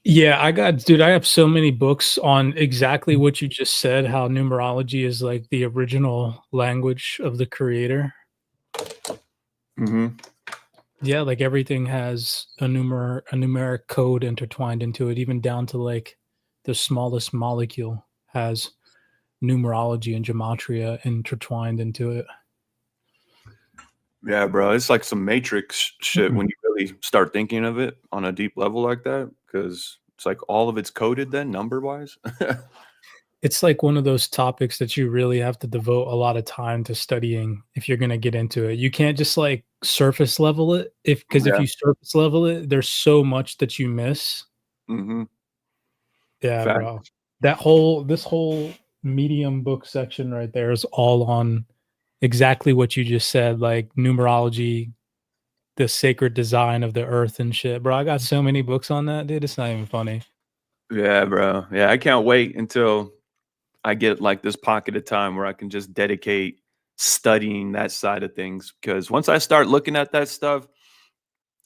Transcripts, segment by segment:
Yeah, dude, I have so many books on exactly what you just said, how numerology is like the original language of the creator. Mm-hmm. Yeah, like everything has a numeric code intertwined into it, even down to like the smallest molecule has numerology and gematria intertwined into it. Yeah, bro. It's like some matrix shit when you really start thinking of it on a deep level like that, because it's like all of it's coded then number wise. It's like one of those topics that you really have to devote a lot of time to studying if you're going to get into it. You can't just like surface level it because if Yeah. you surface level it, there's so much that you miss. Mm-hmm. Yeah, Fact. bro. This whole medium book section right there is all on exactly what you just said, like numerology, the sacred design of the earth and shit. Bro, I got so many books on that, dude. It's not even funny. Yeah, bro. Yeah, I can't wait until I get like this pocket of time where I can just dedicate studying that side of things. Because once I start looking at that stuff,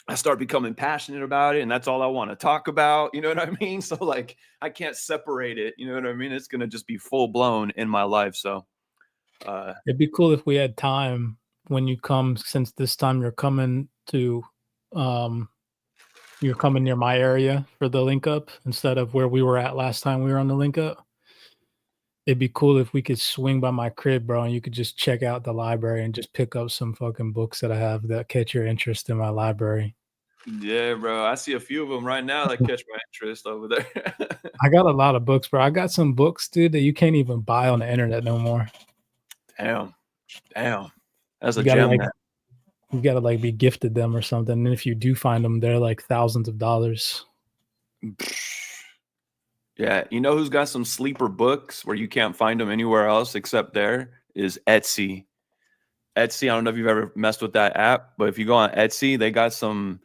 I start becoming passionate about it, and that's all I want to talk about. You know what I mean? So like, I can't separate it. You know what I mean? It's gonna just be full blown in my life. So, uh, It'd be cool if we had time when you come, since this time um you're coming near my area for the link up instead of where we were at last time we were on the link up. It'd be cool if we could swing by my crib, bro, and you could just check out the library and just pick up some fucking books that I have that catch your interest in my library. yeah, bro. I see a few of them right now that catch my interest over there. I got a lot of books, bro. I got some books, dude, that you can't even buy on the internet no more. Damn, damn. That's a You gotta gem. like you gotta like be gifted them or something. And if you do find them, they're like thousands of dollars. Yeah, you know who's got some sleeper books where you can't find them anywhere else except there is Etsy. Etsy, I don't know if you've ever messed with that app, but if you go on Etsy, they got some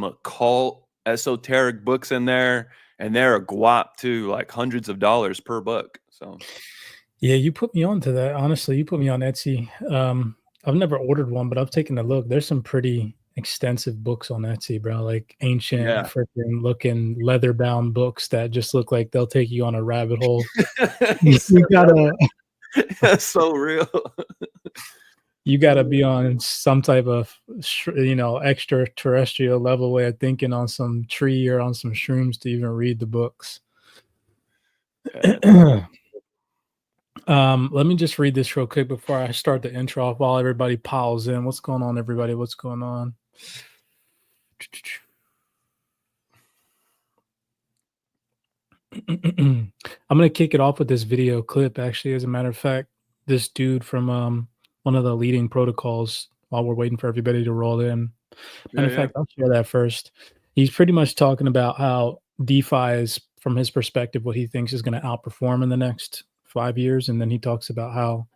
occult esoteric books in there, and they're a guap too, like hundreds of dollars per book. So Yeah, you put me on to that. Honestly, you put me on Etsy. I've never ordered one, but I've taken a look. There's some pretty extensive books on Etsy, bro. Like ancient yeah. freaking looking leather bound books that just look like they'll take you on a rabbit hole. He You said gotta that. That's so real. you gotta be on some type of extraterrestrial level way of thinking on some tree or on some shrooms to even read the books. Yeah. Let me just read this real quick before I start the intro off while everybody piles in. What's going on, everybody? What's going on? I'm gonna kick it off with this video clip. Actually, as a matter of fact, this dude from one of the leading protocols. While we're waiting for everybody to roll in, matter Yeah, of yeah. fact, I'll share that first. He's pretty much talking about how DeFi is, from his perspective, what he thinks is going to outperform in the next 5 years, and then he talks about how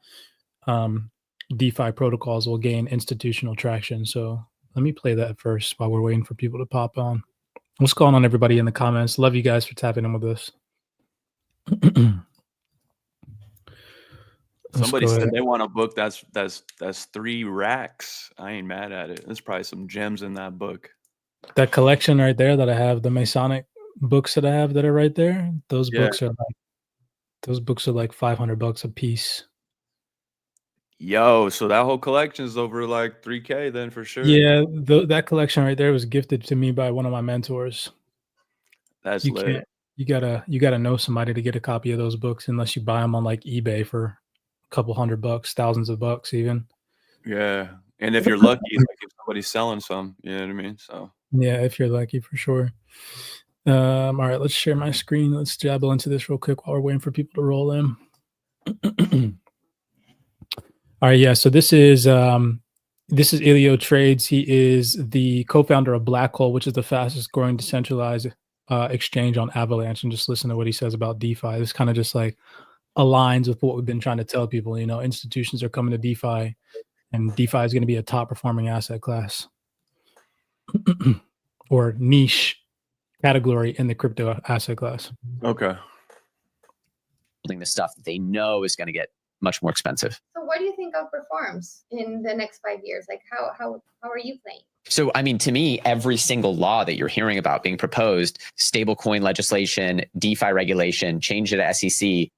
um, DeFi protocols will gain institutional traction. So let me play that first while we're waiting for people to pop on. What's going on, everybody in the comments? Love you guys for tapping in with us. Let's Somebody go said ahead. they want a book that's 3 racks. I ain't mad at it. There's probably some gems in that book. That collection right there that I have, the Masonic books that I have that are right there, Yeah. those books are like $500 a piece. Yo, so that whole collection is over like 3K then for sure. Yeah, that collection right there was gifted to me by one of my mentors. That's You lit. can't you gotta know somebody to get a copy of those books unless you buy them on, like, eBay for a couple $100, thousands of bucks even. Yeah. And if you're lucky, like if somebody's selling some, you know what I mean? So Yeah, if you're lucky, for sure. Alright, let's share my screen. Let's dabble into this real quick while we're waiting for people to roll in. Alright, yeah, so this is Ilio Trades. He is the co-founder of Black Hole, which is the fastest growing decentralized exchange on Avalanche. And just listen to what he says about DeFi. This kind of just like aligns with what we've been trying to tell people. You know, institutions are coming to DeFi, and DeFi is going to be a top performing asset class or niche category in the crypto asset class. okay. Building the stuff that they know is going to get much more expensive. So what do you think outperforms in the next 5 years? Like how are you playing? So, I mean, to me, every single law that you're hearing about being proposed, stablecoin legislation, DeFi regulation, change to the SEC,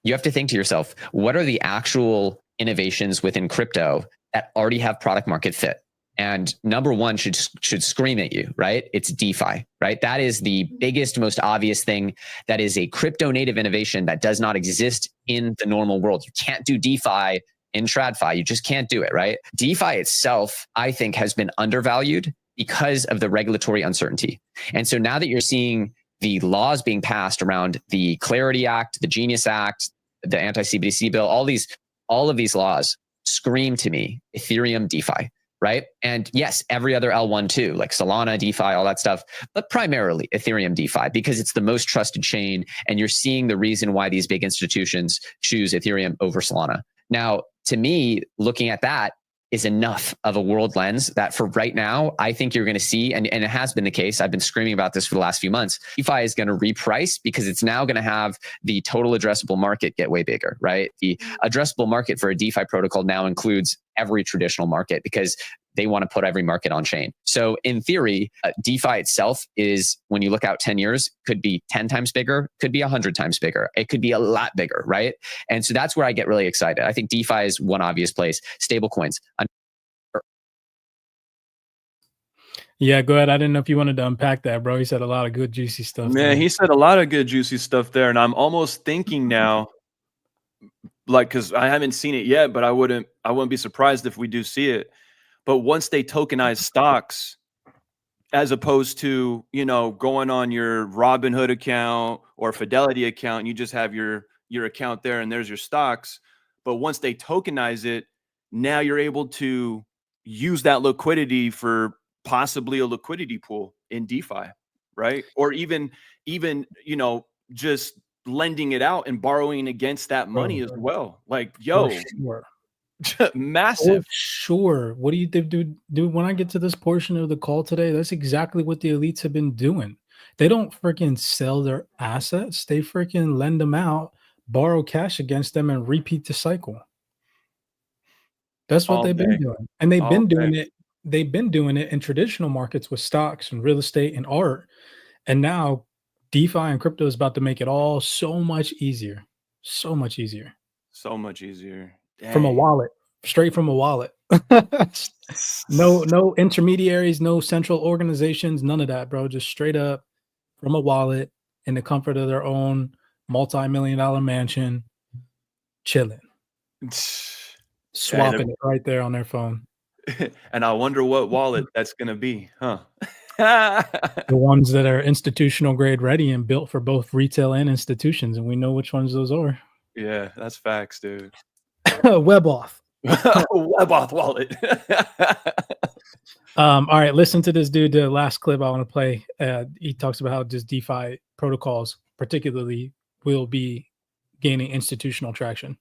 you have to think to yourself, what are the actual innovations within crypto that already have product market fit? And number one should scream at you, right? It's DeFi, right? That is the biggest, most obvious thing. That is a crypto native innovation that does not exist in the normal world. You can't do DeFi in TradFi. You just can't do it, right? DeFi itself, I think, has been undervalued because of the regulatory uncertainty. And so now that you're seeing the laws being passed around the Clarity Act, the Genius Act, the anti-CBDC bill, all of these laws scream to me Ethereum DeFi, right? And yes, every other L1 too, like Solana DeFi, all that stuff, but primarily Ethereum DeFi because it's the most trusted chain. And you're seeing the reason why these big institutions choose Ethereum over Solana. Now, to me, looking at that is enough of a world lens that for right now, I think you're going to see, and it has been the case, I've been screaming about this for the last few months, DeFi is going to reprice because it's now going to have the total addressable market get way bigger, right? The addressable market for a DeFi protocol now includes every traditional market because they want to put every market on chain. So in theory, DeFi itself is, when you look out 10 years, could be 10 times bigger, could be 100 times bigger. It could be a lot bigger, right? And so that's where I get really excited. I think DeFi is one obvious place. Stablecoins. Yeah, go ahead. I didn't know if you wanted to unpack that, bro. He said a lot of good, juicy stuff. Man, he said a lot of good, juicy stuff there. And I'm almost thinking now, like, because I haven't seen it yet, but I wouldn't be surprised if we do see it. But once they tokenize stocks, as opposed to, you know, going on your Robinhood account or Fidelity account, and you just have your account there and there's your stocks. But once they tokenize it, now you're able to use that liquidity for possibly a liquidity pool in DeFi, right? Or even, you know, just lending it out and borrowing against that money as well. Like, yo, sure. Massive. Sure. What do you do when I get to this portion of the call today? That's exactly what the elites have been doing. They don't freaking sell their assets. They freaking lend them out, borrow cash against them, and repeat the cycle. That's what they've been doing. And they've been doing it. They've been doing it in traditional markets with stocks and real estate and art. And now DeFi and crypto is about to make it all so much easier. So much easier. So much easier. Dang. From a wallet, straight from a wallet. No intermediaries, no central organizations, none of that, bro. Just straight up from a wallet in the comfort of their own multi-million-dollar mansion, chilling, swapping it right there on their phone. And I wonder what wallet that's going to be, huh? The ones that are institutional grade ready and built for both retail and institutions. And we know which ones those are. Yeah, that's facts, dude. WebAuth. WebAuth wallet. All right, listen to this dude. The last clip I want to play. He talks about how just DeFi protocols, particularly, will be gaining institutional traction.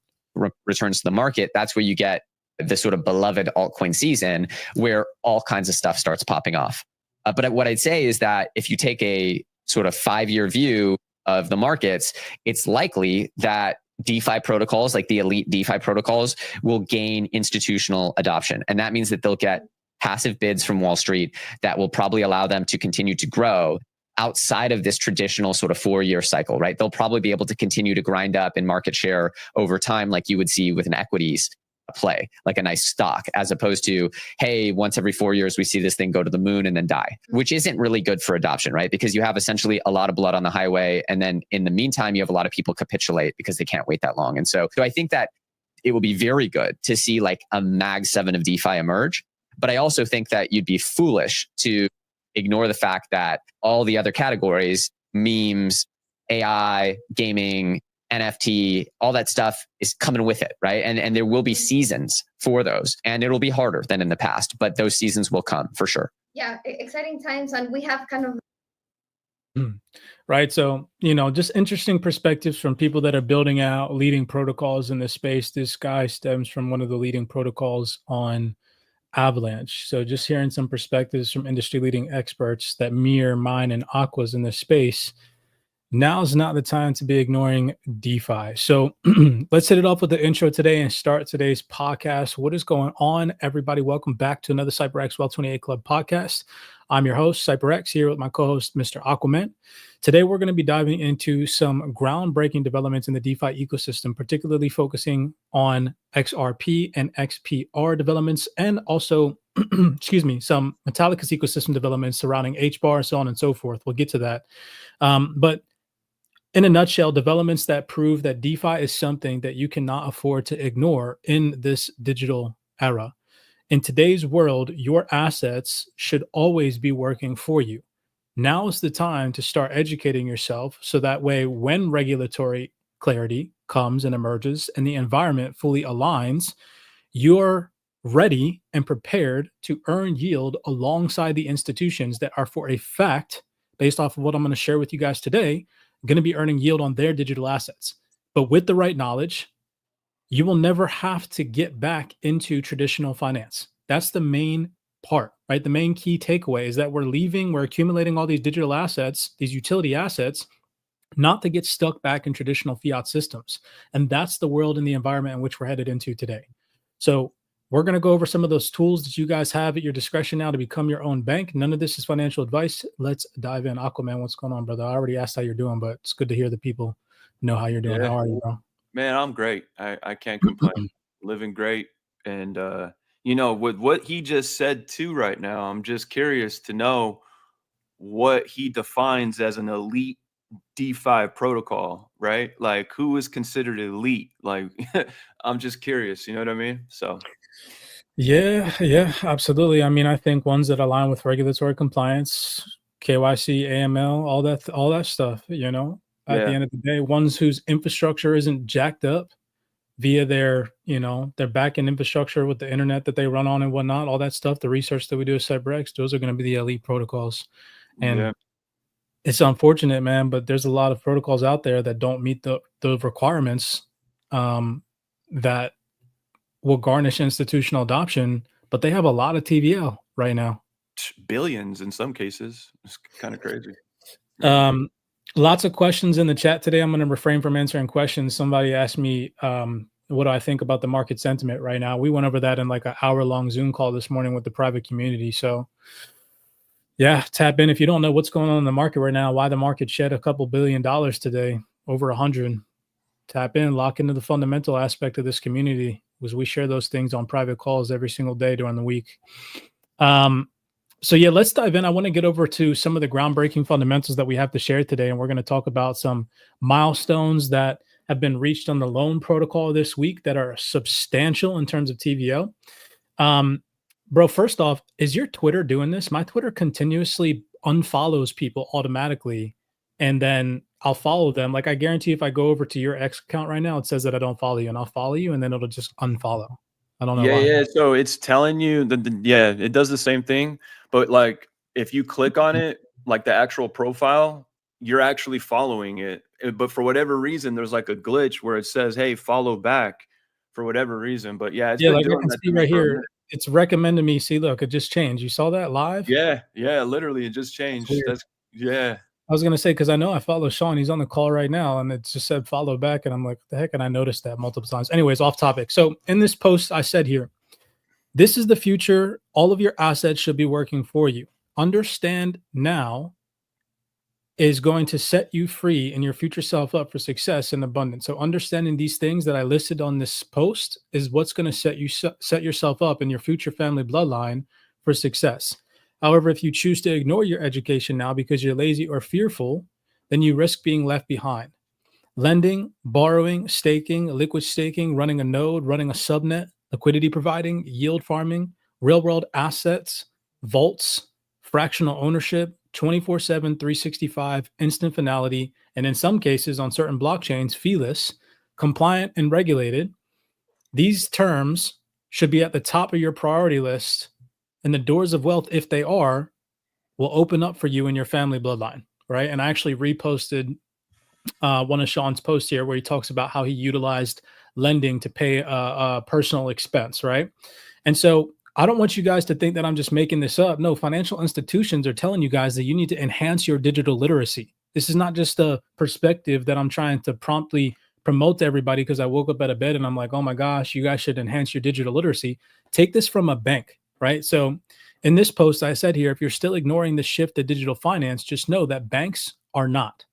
Returns to the market. That's where you get the sort of beloved altcoin season where all kinds of stuff starts popping off. But what I'd say is that if you take a sort of 5-year view of the markets, it's likely that DeFi protocols, like the elite DeFi protocols, will gain institutional adoption. And that means that they'll get passive bids from Wall Street that will probably allow them to continue to grow outside of this traditional sort of 4-year cycle, right? They'll probably be able to continue to grind up in market share over time, like you would see with an equities play, like a nice stock, as opposed to, hey, once every 4 years, we see this thing go to the moon and then die, which isn't really good for adoption, right? Because you have essentially a lot of blood on the highway. And then in the meantime, you have a lot of people capitulate because they can't wait that long. And so I think that it will be very good to see like a Mag 7 of DeFi emerge. But I also think that you'd be foolish to ignore the fact that all the other categories, memes, AI, gaming, NFT, all that stuff is coming with it, right? And there will be seasons for those, and it'll be harder than in the past, but those seasons will come for sure. Yeah, exciting times, and we have kind of right. So, you know, just interesting perspectives from people that are building out leading protocols in this space. This guy stems from one of the leading protocols on Avalanche. So just hearing some perspectives from industry leading experts that mirror mine and Aqua's in this space. now's not the time to be ignoring DeFi. So let's hit it off with the intro today and start today's podcast. What is going on, everybody? Welcome back to another CyberX Well 28 Club podcast. I'm your host, CyberX, here with my co-host, Mr. Aquaman. Today, we're going to be diving into some groundbreaking developments in the DeFi ecosystem, particularly focusing on XRP and XPR developments, and also, some Metallicus ecosystem developments surrounding Hbar, so on and so forth. We'll get to that. But in a nutshell, developments that prove that DeFi is something that you cannot afford to ignore in this digital era. In today's world, your assets should always be working for you. Now is the time to start educating yourself so that way when regulatory clarity comes and emerges and the environment fully aligns, you're ready and prepared to earn yield alongside the institutions that are for a fact, based off of what I'm going to share with you guys today, going to be earning yield on their digital assets. But with the right knowledge, you will never have to get back into traditional finance. That's the main part, right? The main key takeaway is that we're accumulating all these digital assets, these utility assets, not to get stuck back in traditional fiat systems. And that's the world and the environment in which we're headed into today. So we're going to go over some of those tools that you guys have at your discretion now to become your own bank. None of this is financial advice. Let's dive in. Aquaman, what's going on, brother? I already asked how you're doing, but it's good to hear the people know how you're doing. Yeah. How are you, bro? Man, I'm great. I can't complain. Living great. And, with what he just said too right now, I'm just curious to know what he defines as an elite DeFi protocol, right? Like, who is considered elite? Like, I'm just curious, you know what I mean? So Yeah, absolutely. I mean, I think ones that align with regulatory compliance, KYC, AML, all that stuff, at the yeah, end of the day, ones whose infrastructure isn't jacked up via their back-end infrastructure with the internet that they run on and whatnot, all that stuff, the research that we do at CyberX, those are going to be the elite protocols. And yeah, it's unfortunate, man, but there's a lot of protocols out there that don't meet the requirements that will garnish institutional adoption, but they have a lot of TVL right now. billions in some cases. It's kind of crazy. Lots of questions in the chat today. I'm going to refrain from answering questions. Somebody asked me, what do I think about the market sentiment right now? We went over that in like an hour-long Zoom call this morning with the private community. So yeah, tap in. If you don't know what's going on in the market right now, why the market shed a couple $1 billion today, over 100, tap in, lock into the fundamental aspect of this community, because we share those things on private calls every single day during the week. So yeah, let's dive in. I want to get over to some of the groundbreaking fundamentals that we have to share today. And we're going to talk about some milestones that have been reached on the loan protocol this week that are substantial in terms of TVL. Bro, first off, is your Twitter doing this? My Twitter continuously unfollows people automatically, and then I'll follow them. Like, I guarantee if I go over to your X account right now, it says that I don't follow you, and I'll follow you, and then it'll just unfollow. I don't know why. Yeah. So it's telling you it does the same thing. But like, if you click on it, like the actual profile, you're actually following it. But for whatever reason, there's like a glitch where it says, "Hey, follow back," for whatever reason. But yeah, it's been like I doing can that see to me right for a here. minute. It's recommended me. See, look, it just changed. You saw that live? Yeah, literally, it just changed. I was gonna say, because I know I follow Sean. He's on the call right now, and it just said follow back, and I'm like, what the heck? And I noticed that multiple times. Anyways, off topic. So in this post, I said here, this is the future. All of your assets should be working for you. Understand now is going to set you free and your future self up for success and abundance. So understanding these things that I listed on this post is what's going to set yourself up in your future family bloodline for success. However, if you choose to ignore your education now because you're lazy or fearful, then you risk being left behind. Lending, borrowing, staking, liquid staking, running a node, running a subnet, liquidity providing, yield farming, real world assets, vaults, fractional ownership, 24/7, 365, instant finality, and in some cases on certain blockchains, feeless, compliant, and regulated. These terms should be at the top of your priority list, and the doors of wealth, if they are, will open up for you in your family bloodline, right? And I actually reposted one of Sean's posts here where he talks about how he utilized lending to pay a personal expense, right? And so I don't want you guys to think that I'm just making this up. No, financial institutions are telling you guys that you need to enhance your digital literacy. This is not just a perspective that I'm trying to promptly promote to everybody because I woke up out of bed and I'm like, oh my gosh, you guys should enhance your digital literacy. Take this from a bank, right? So in this post, I said here, if you're still ignoring the shift to digital finance, just know that banks are not.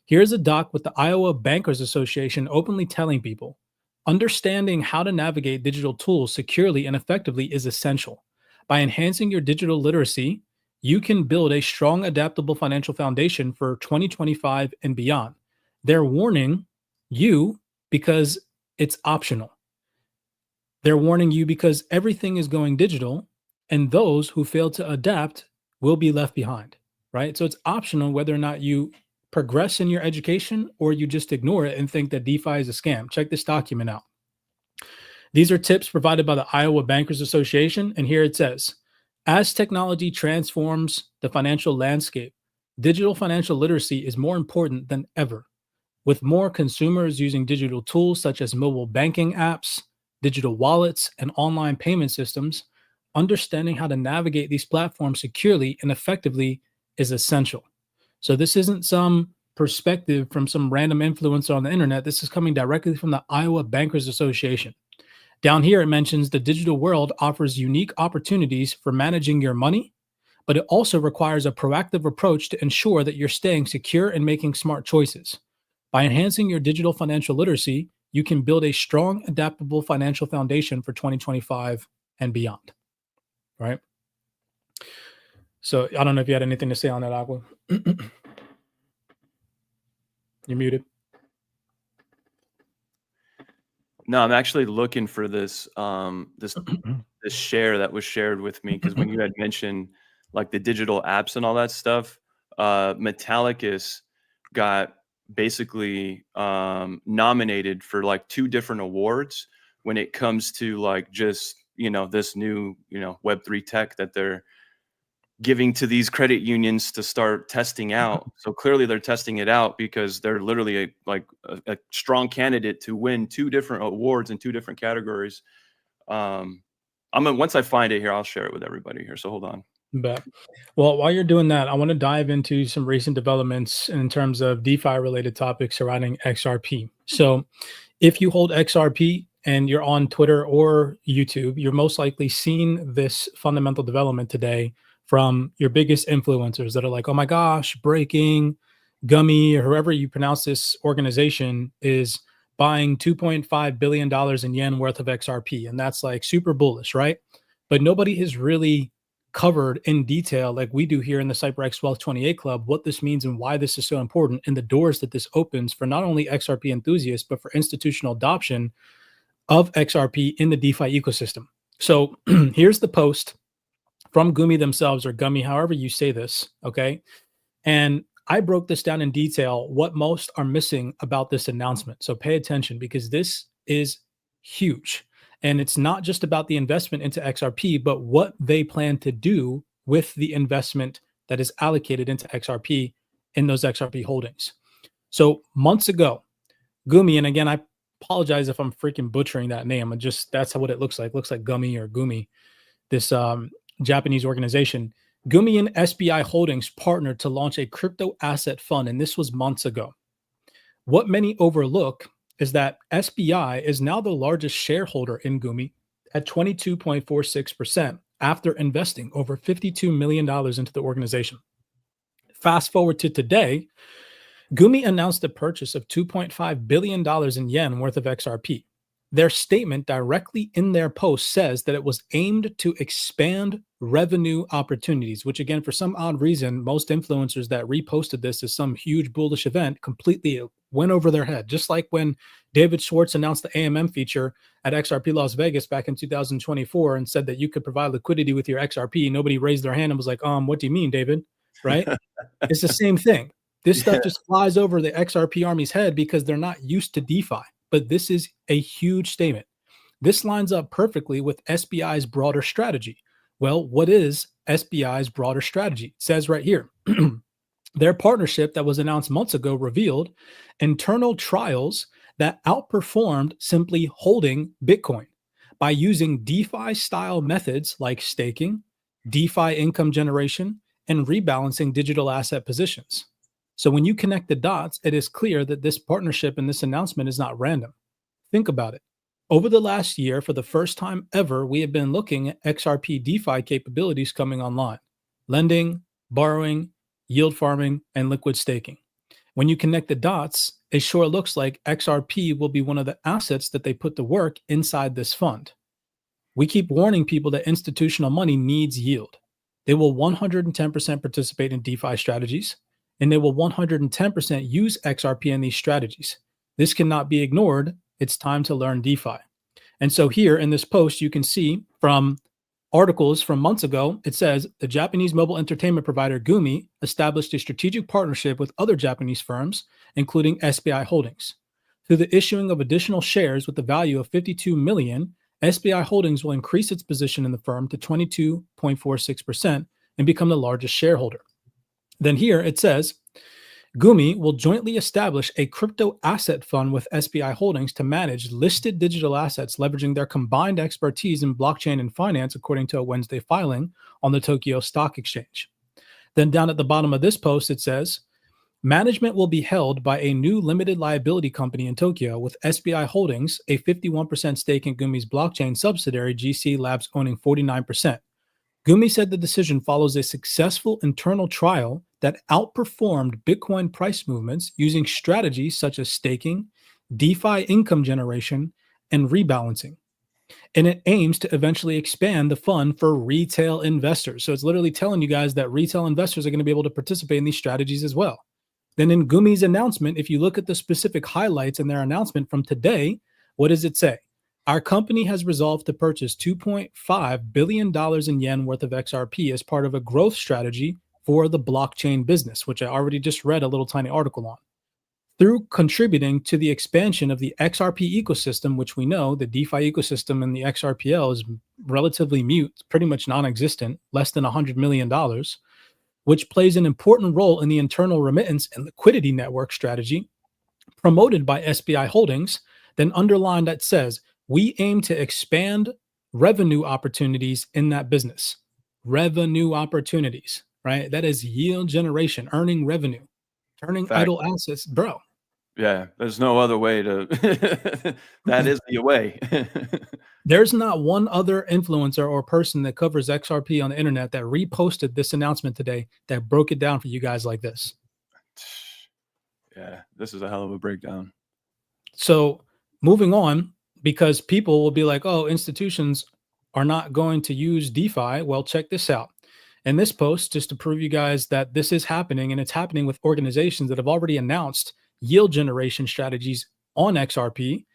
Here's a doc with the Iowa Bankers Association openly telling people understanding how to navigate digital tools securely and effectively is essential. By enhancing your digital literacy, you can build a strong, adaptable financial foundation for 2025 and beyond. They're warning you because it's optional. They're warning you because everything is going digital, and those who fail to adapt will be left behind, right? So it's optional whether or not you progress in your education or you just ignore it and think that DeFi is a scam. Check this document out. These are tips provided by the Iowa Bankers Association, and here it says, as technology transforms the financial landscape, digital financial literacy is more important than ever. With more consumers using digital tools such as mobile banking apps, digital wallets, and online payment systems, understanding how to navigate these platforms securely and effectively is essential. So this isn't some perspective from some random influencer on the internet. This is coming directly from the Iowa Bankers Association. Down here, it mentions the digital world offers unique opportunities for managing your money, but it also requires a proactive approach to ensure that you're staying secure and making smart choices. By enhancing your digital financial literacy, you can build a strong, adaptable financial foundation for 2025 and beyond. Right? So I don't know if you had anything to say on that, Aqua. You're muted. No, I'm actually looking for this this share that was shared with me, because when you had mentioned like the digital apps and all that stuff, Metallicus got basically nominated for like 2 different awards when it comes to like just, this new, Web3 tech that they're giving to these credit unions to start testing out. So clearly they're testing it out because they're literally a strong candidate to win 2 different awards in 2 different categories. Once I find it here, I'll share it with everybody here. So hold on. Bet. Well, while you're doing that, I want to dive into some recent developments in terms of DeFi related topics surrounding XRP. So if you hold XRP and you're on Twitter or YouTube, you're most likely seen this fundamental development today from your biggest influencers that are like, oh my gosh, breaking, Gummy, or whoever you pronounce this organization is buying $2.5 billion in yen worth of XRP. And that's like super bullish, right? But nobody has really covered in detail, like we do here in the CyberX Wealth 28 Club, what this means and why this is so important, and the doors that this opens for not only XRP enthusiasts, but for institutional adoption of XRP in the DeFi ecosystem. So here's the post from Gumi themselves, or Gummy, however you say this, okay? And I broke this down in detail, what most are missing about this announcement. So pay attention, because this is huge. And it's not just about the investment into XRP, but what they plan to do with the investment that is allocated into XRP in those XRP holdings. So months ago, Gumi, and again, I apologize if I'm freaking butchering that name. That's what it looks like. It looks like Gummy or Gumi, this Japanese organization. Gumi and SBI Holdings partnered to launch a crypto asset fund, and this was months ago. What many overlook is that SBI is now the largest shareholder in Gumi at 22.46% after investing over $52 million into the organization. Fast forward to today, Gumi announced the purchase of $2.5 billion in yen worth of XRP. Their statement directly in their post says that it was aimed to expand revenue opportunities, which again, for some odd reason, most influencers that reposted this as some huge bullish event completely went over their head. Just like when David Schwartz announced the AMM feature at XRP Las Vegas back in 2024 and said that you could provide liquidity with your XRP. Nobody raised their hand and was like, what do you mean, David? Right? It's the same thing. This stuff just flies over the XRP army's head because they're not used to DeFi. But this is a huge statement. This lines up perfectly with SBI's broader strategy. Well, what is SBI's broader strategy? It says right here, their partnership that was announced months ago revealed internal trials that outperformed simply holding Bitcoin by using DeFi-style methods like staking, DeFi income generation, and rebalancing digital asset positions. So when you connect the dots, it is clear that this partnership and this announcement is not random. Think about it. Over the last year, for the first time ever, we have been looking at XRP DeFi capabilities coming online: lending, borrowing, yield farming, and liquid staking. When you connect the dots, it sure looks like XRP will be one of the assets that they put to work inside this fund. We keep warning people that institutional money needs yield. They will 110% participate in DeFi strategies, and they will 110% use XRP in these strategies. This cannot be ignored. It's time to learn DeFi. And so here in this post, you can see from articles from months ago, it says the Japanese mobile entertainment provider Gumi established a strategic partnership with other Japanese firms, including SBI Holdings. Through the issuing of additional shares with the value of 52 million, SBI Holdings will increase its position in the firm to 22.46% and become the largest shareholder. Then here it says, Gumi will jointly establish a crypto asset fund with SBI Holdings to manage listed digital assets, leveraging their combined expertise in blockchain and finance, according to a Wednesday filing on the Tokyo Stock Exchange. Then down at the bottom of this post, it says, management will be held by a new limited liability company in Tokyo, with SBI Holdings, a 51% stake in Gumi's blockchain subsidiary, GC Labs, owning 49%. Gumi said the decision follows a successful internal trial that outperformed Bitcoin price movements using strategies such as staking, DeFi income generation, and rebalancing. And it aims to eventually expand the fund for retail investors. So it's literally telling you guys that retail investors are going to be able to participate in these strategies as well. Then in Gumi's announcement, if you look at the specific highlights in their announcement from today, what does it say? Our company has resolved to purchase $2.5 billion in yen worth of XRP as part of a growth strategy for the blockchain business, which I already just read a little tiny article on. Through contributing to the expansion of the XRP ecosystem, which we know the DeFi ecosystem in the XRPL is relatively mute, pretty much non-existent, less than $100 million, which plays an important role in the internal remittance and liquidity network strategy promoted by SBI Holdings, then underline that says, we aim to expand revenue opportunities in that business. Revenue opportunities, right? That is yield generation, earning revenue, turning idle assets, bro. Yeah, there's no other way to, that is the way. There's not one other influencer or person that covers XRP on the internet that reposted this announcement today that broke it down for you guys like this. Yeah, this is a hell of a breakdown. So moving on, because people will be like, oh, institutions are not going to use DeFi. Well, check this out. In this post, just to prove you guys that this is happening, and it's happening with organizations that have already announced yield generation strategies on XRP,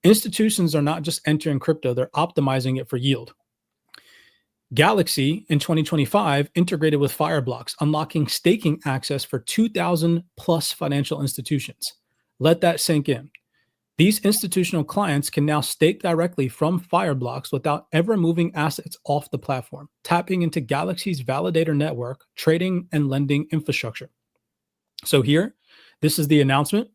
institutions are not just entering crypto, they're optimizing it for yield. Galaxy in 2025 integrated with Fireblocks, unlocking staking access for 2,000 plus financial institutions. Let that sink in. These institutional clients can now stake directly from Fireblocks without ever moving assets off the platform, tapping into Galaxy's validator network, trading and lending infrastructure. So here, this is the announcement.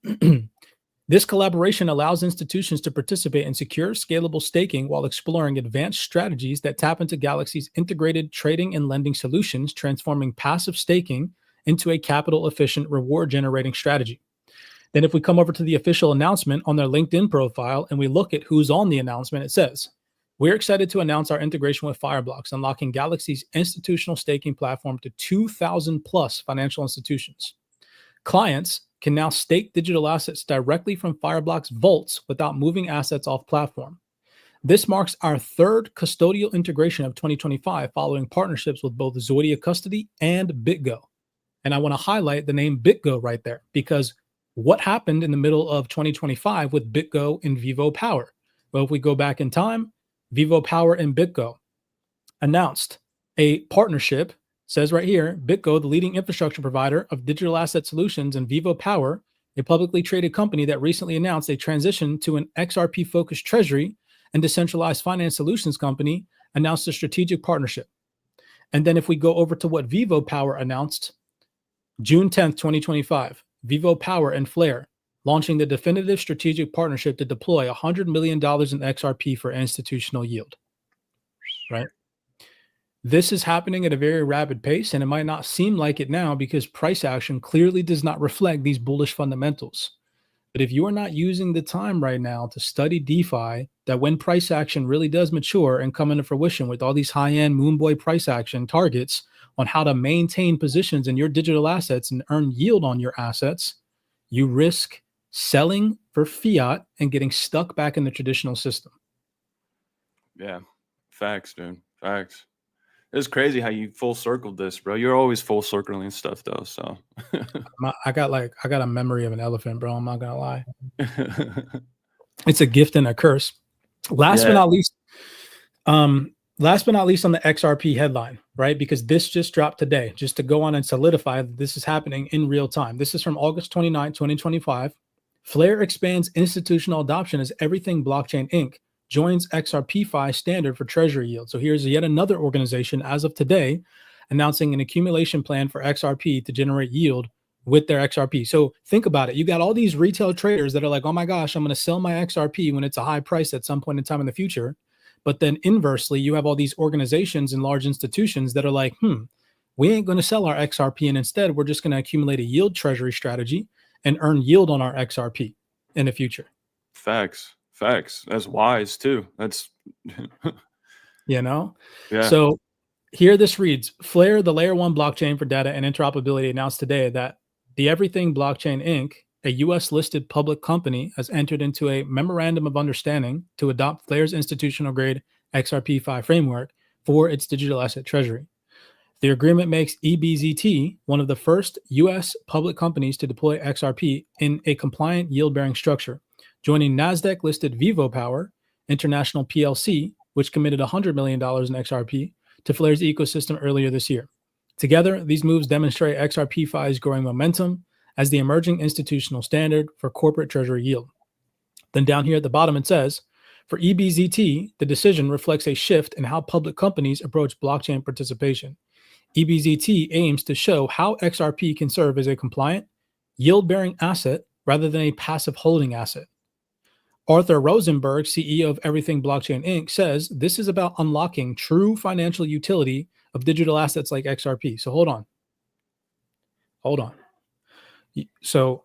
This collaboration allows institutions to participate in secure, scalable staking while exploring advanced strategies that tap into Galaxy's integrated trading and lending solutions, transforming passive staking into a capital-efficient, reward-generating strategy. Then if we come over to the official announcement on their LinkedIn profile and we look at who's on the announcement, it says, we're excited to announce our integration with Fireblocks, unlocking Galaxy's institutional staking platform to 2,000 plus financial institutions. Clients can now stake digital assets directly from Fireblocks vaults without moving assets off platform. This marks our third custodial integration of 2025, following partnerships with both Zoidia Custody and BitGo. And I want to highlight the name BitGo right there, because what happened in the middle of 2025 with BitGo and Vivo Power? Well, if we go back in time, Vivo Power and BitGo announced a partnership. Says right here, BitGo, the leading infrastructure provider of digital asset solutions, and Vivo Power, a publicly traded company that recently announced a transition to an XRP-focused treasury and decentralized finance solutions company, announced a strategic partnership. And then if we go over to what Vivo Power announced, June 10th, 2025, Vivo Power and Flare launching the definitive strategic partnership to deploy $100 million in XRP for institutional yield, right? This is happening at a very rapid pace, and it might not seem like it now because price action clearly does not reflect these bullish fundamentals. But if you are not using the time right now to study DeFi, that when price action really does mature and come into fruition with all these high-end Moonboy price action targets on how to maintain positions in your digital assets and earn yield on your assets, you risk selling for fiat and getting stuck back in the traditional system. Yeah. Facts, dude. Facts. It's crazy how you full circled this, bro. You're always full circling stuff though. So I got a memory of an elephant, bro. I'm not gonna lie. It's a gift and a curse. Last but not least on the XRP headline, right? Because this just dropped today, just to go on and solidify that this is happening in real time. This is from August 29, 2025. Flare expands institutional adoption as Everything Blockchain Inc. joins XRP-Fi standard for treasury yield. So here's yet another organization as of today announcing an accumulation plan for XRP to generate yield with their XRP. So think about it. You got all these retail traders that are like, oh my gosh, I'm going to sell my XRP when it's a high price at some point in time in the future. But then inversely, you have all these organizations and large institutions that are like, we ain't going to sell our XRP. And instead, we're just going to accumulate a yield treasury strategy and earn yield on our XRP in the future. Facts. That's wise too. That's, Yeah. So here this reads, Flare, the layer 1 blockchain for data and interoperability, announced today that the Everything Blockchain Inc., a U.S. listed public company, has entered into a memorandum of understanding to adopt Flare's institutional grade XRP-Fi framework for its digital asset treasury. The agreement makes EBZT one of the first U.S. public companies to deploy XRP in a compliant yield-bearing structure, joining NASDAQ-listed Vivo Power International PLC, which committed $100 million in XRP to Flare's ecosystem earlier this year. Together, these moves demonstrate XRP-Fi's growing momentum as the emerging institutional standard for corporate treasury yield. Then down here at the bottom, it says, for EBZT, the decision reflects a shift in how public companies approach blockchain participation. EBZT aims to show how XRP can serve as a compliant, yield-bearing asset rather than a passive holding asset. Arthur Rosenberg, CEO of Everything Blockchain Inc., says this is about unlocking true financial utility of digital assets like XRP. So hold on. So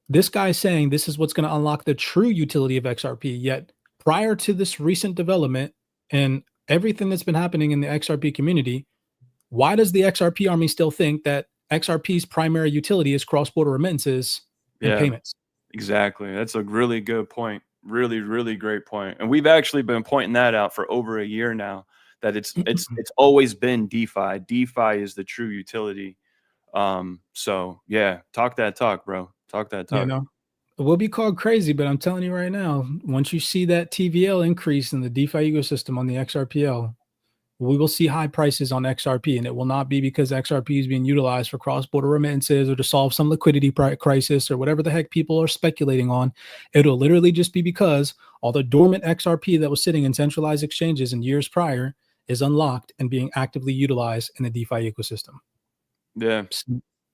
this guy's saying this is what's going to unlock the true utility of XRP, yet prior to this recent development and everything that's been happening in the XRP community, why does the XRP army still think that XRP's primary utility is cross-border remittances and payments? Exactly. That's a really good point. Really, really great point. And we've actually been pointing that out for over a year now, that it's always been DeFi. DeFi is the true utility. So yeah, talk that talk, bro. Talk that talk. We'll be called crazy, but I'm telling you right now, once you see that TVL increase in the DeFi ecosystem on the XRPL, we will see high prices on XRP, and it will not be because XRP is being utilized for cross-border remittances or to solve some liquidity crisis or whatever the heck people are speculating on. It'll literally just be because all the dormant XRP that was sitting in centralized exchanges in years prior is unlocked and being actively utilized in the DeFi ecosystem. Yeah.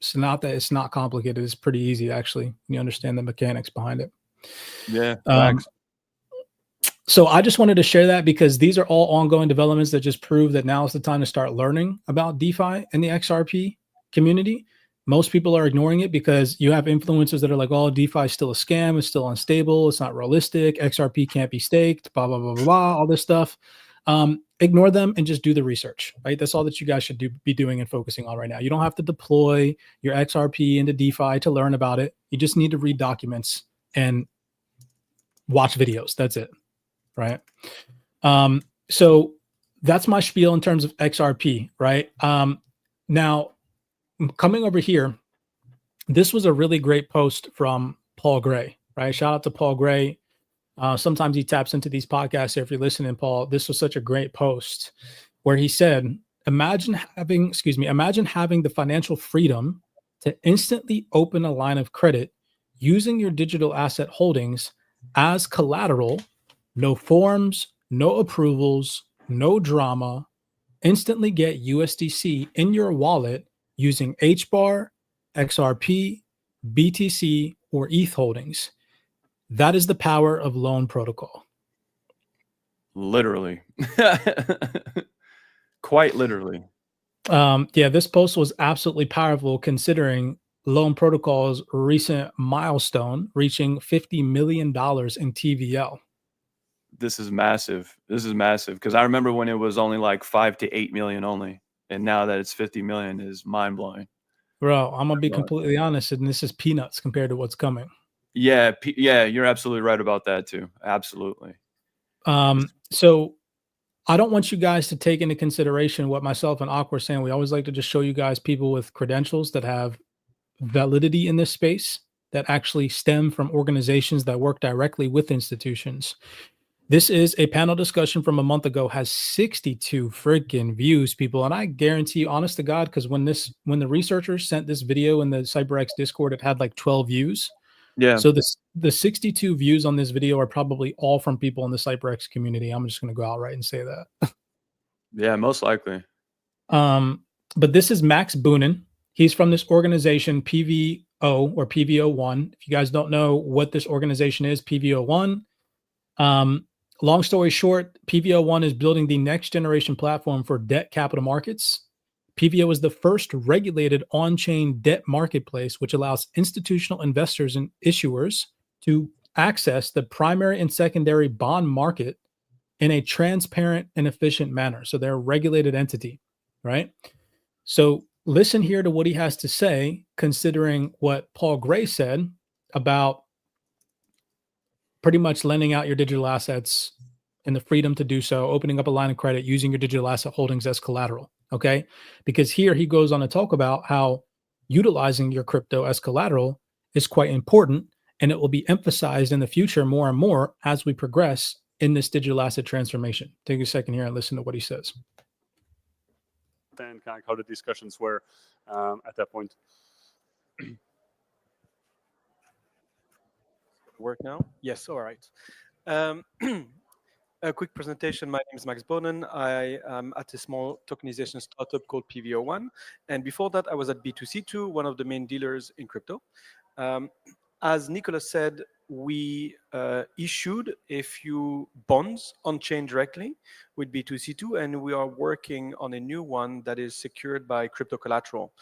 So not that it's not complicated. It's pretty easy, actually. You understand the mechanics behind it. Yeah. So I just wanted to share that because these are all ongoing developments that just prove that now is the time to start learning about DeFi and the XRP community. Most people are ignoring it because you have influencers that are like, oh, DeFi is still a scam. It's still unstable. It's not realistic. XRP can't be staked, blah, blah, blah, blah, blah, all this stuff. Ignore them and just do the research, right? That's all that you guys should be doing and focusing on right now. You don't have to deploy your XRP into DeFi to learn about it. You just need to read documents and watch videos. That's it. Right. So that's my spiel in terms of XRP, right? Now coming over here, this was a really great post from Paul Gray, right? Shout out to Paul Gray. Sometimes he taps into these podcasts. If you're listening, Paul, this was such a great post where he said, imagine having the financial freedom to instantly open a line of credit using your digital asset holdings as collateral. No forms, no approvals, no drama. Instantly get USDC in your wallet using Hbar, XRP, BTC, or ETH holdings. That is the power of loan protocol. Literally. Quite literally. Yeah, this post was absolutely powerful considering Loan Protocol's recent milestone reaching $50 million in TVL. This is massive. This is massive because I remember when it was only like 5 to 8 million only, and now that it's 50 million is mind blowing. Bro, I'm gonna be completely honest, and this is peanuts compared to what's coming. Yeah, yeah, you're absolutely right about that too. Absolutely. So I don't want you guys to take into consideration what myself and Aqua are saying. We always like to just show you guys people with credentials that have validity in this space that actually stem from organizations that work directly with institutions. This is a panel discussion from a month ago, has 62 freaking views, people. And I guarantee you, honest to God, because when the researchers sent this video in the CyberX Discord, it had like 12 views. Yeah. So the 62 views on this video are probably all from people in the CyberX community. I'm just going to go outright and say that. Yeah, most likely. But this is Max Boonin. He's from this organization, PVO or PVO1. If you guys don't know what this organization is, PVO1. Long story short, PVO1 is building the next generation platform for debt capital markets. PVO is the first regulated on-chain debt marketplace, which allows institutional investors and issuers to access the primary and secondary bond market in a transparent and efficient manner. So they're a regulated entity, right? So listen here to what he has to say, considering what Paul Gray said about pretty much lending out your digital assets and the freedom to do so, opening up a line of credit, using your digital asset holdings as collateral. Okay. Because here he goes on to talk about how utilizing your crypto as collateral is quite important. And it will be emphasized in the future more and more as we progress in this digital asset transformation. Take a second here and listen to what he says. And kind of how the discussions were at that point. Work now? Yes, all right. A quick presentation. My name is Max Bonen. I am at a small tokenization startup called PVO1. And before that, I was at B2C2, one of the main dealers in crypto. As Nicolas said, we issued a few bonds on-chain directly with B2C2, and we are working on a new one that is secured by crypto collateral.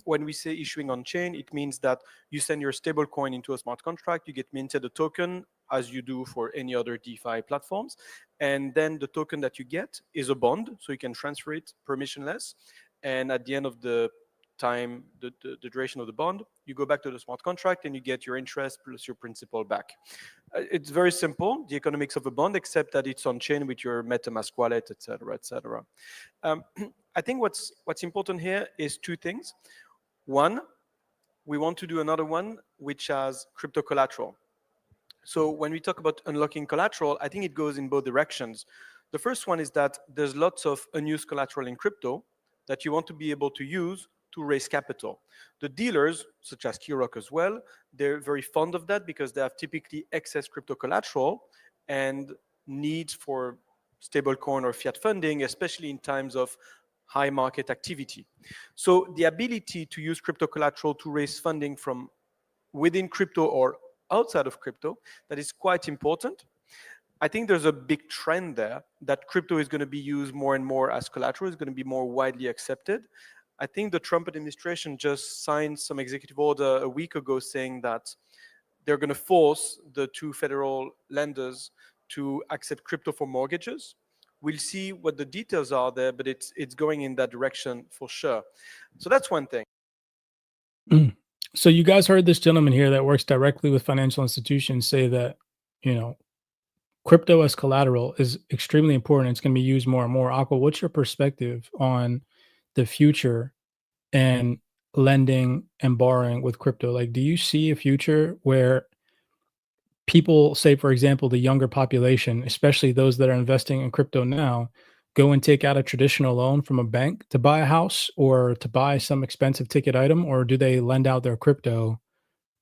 When we say issuing on-chain, it means that you send your stable coin into a smart contract, you get minted a token, as you do for any other DeFi platforms, and then the token that you get is a bond, so you can transfer it permissionless, and at the end of the time, the duration of the bond, you go back to the smart contract and you get your interest plus your principal back. It's very simple, the economics of a bond, except that it's on chain with your MetaMask wallet, etc., etc. I think what's important here is two things. One, we want to do another one which has crypto collateral. So when we talk about unlocking collateral, I think it goes in both directions. The first one is that there's lots of unused collateral in crypto that you want to be able to use to raise capital. The dealers, such as Keyrock as well, they're very fond of that because they have typically excess crypto collateral and needs for stablecoin or fiat funding, especially in times of high market activity. So the ability to use crypto collateral to raise funding from within crypto or outside of crypto, that is quite important. I think there's a big trend there that crypto is going to be used more and more as collateral, is going to be more widely accepted. I think the Trump administration just signed some executive order a week ago saying that they're going to force the two federal lenders to accept crypto for mortgages. We'll see what the details are there, but it's going in that direction for sure. So that's one thing. So you guys heard this gentleman here that works directly with financial institutions say that, you know, crypto as collateral is extremely important. It's going to be used more and more. Aqua, what's your perspective on the future and lending and borrowing with crypto? Like, do you see a future where people, say, for example, the younger population, especially those that are investing in crypto now, go and take out a traditional loan from a bank to buy a house or to buy some expensive ticket item, or do they lend out their crypto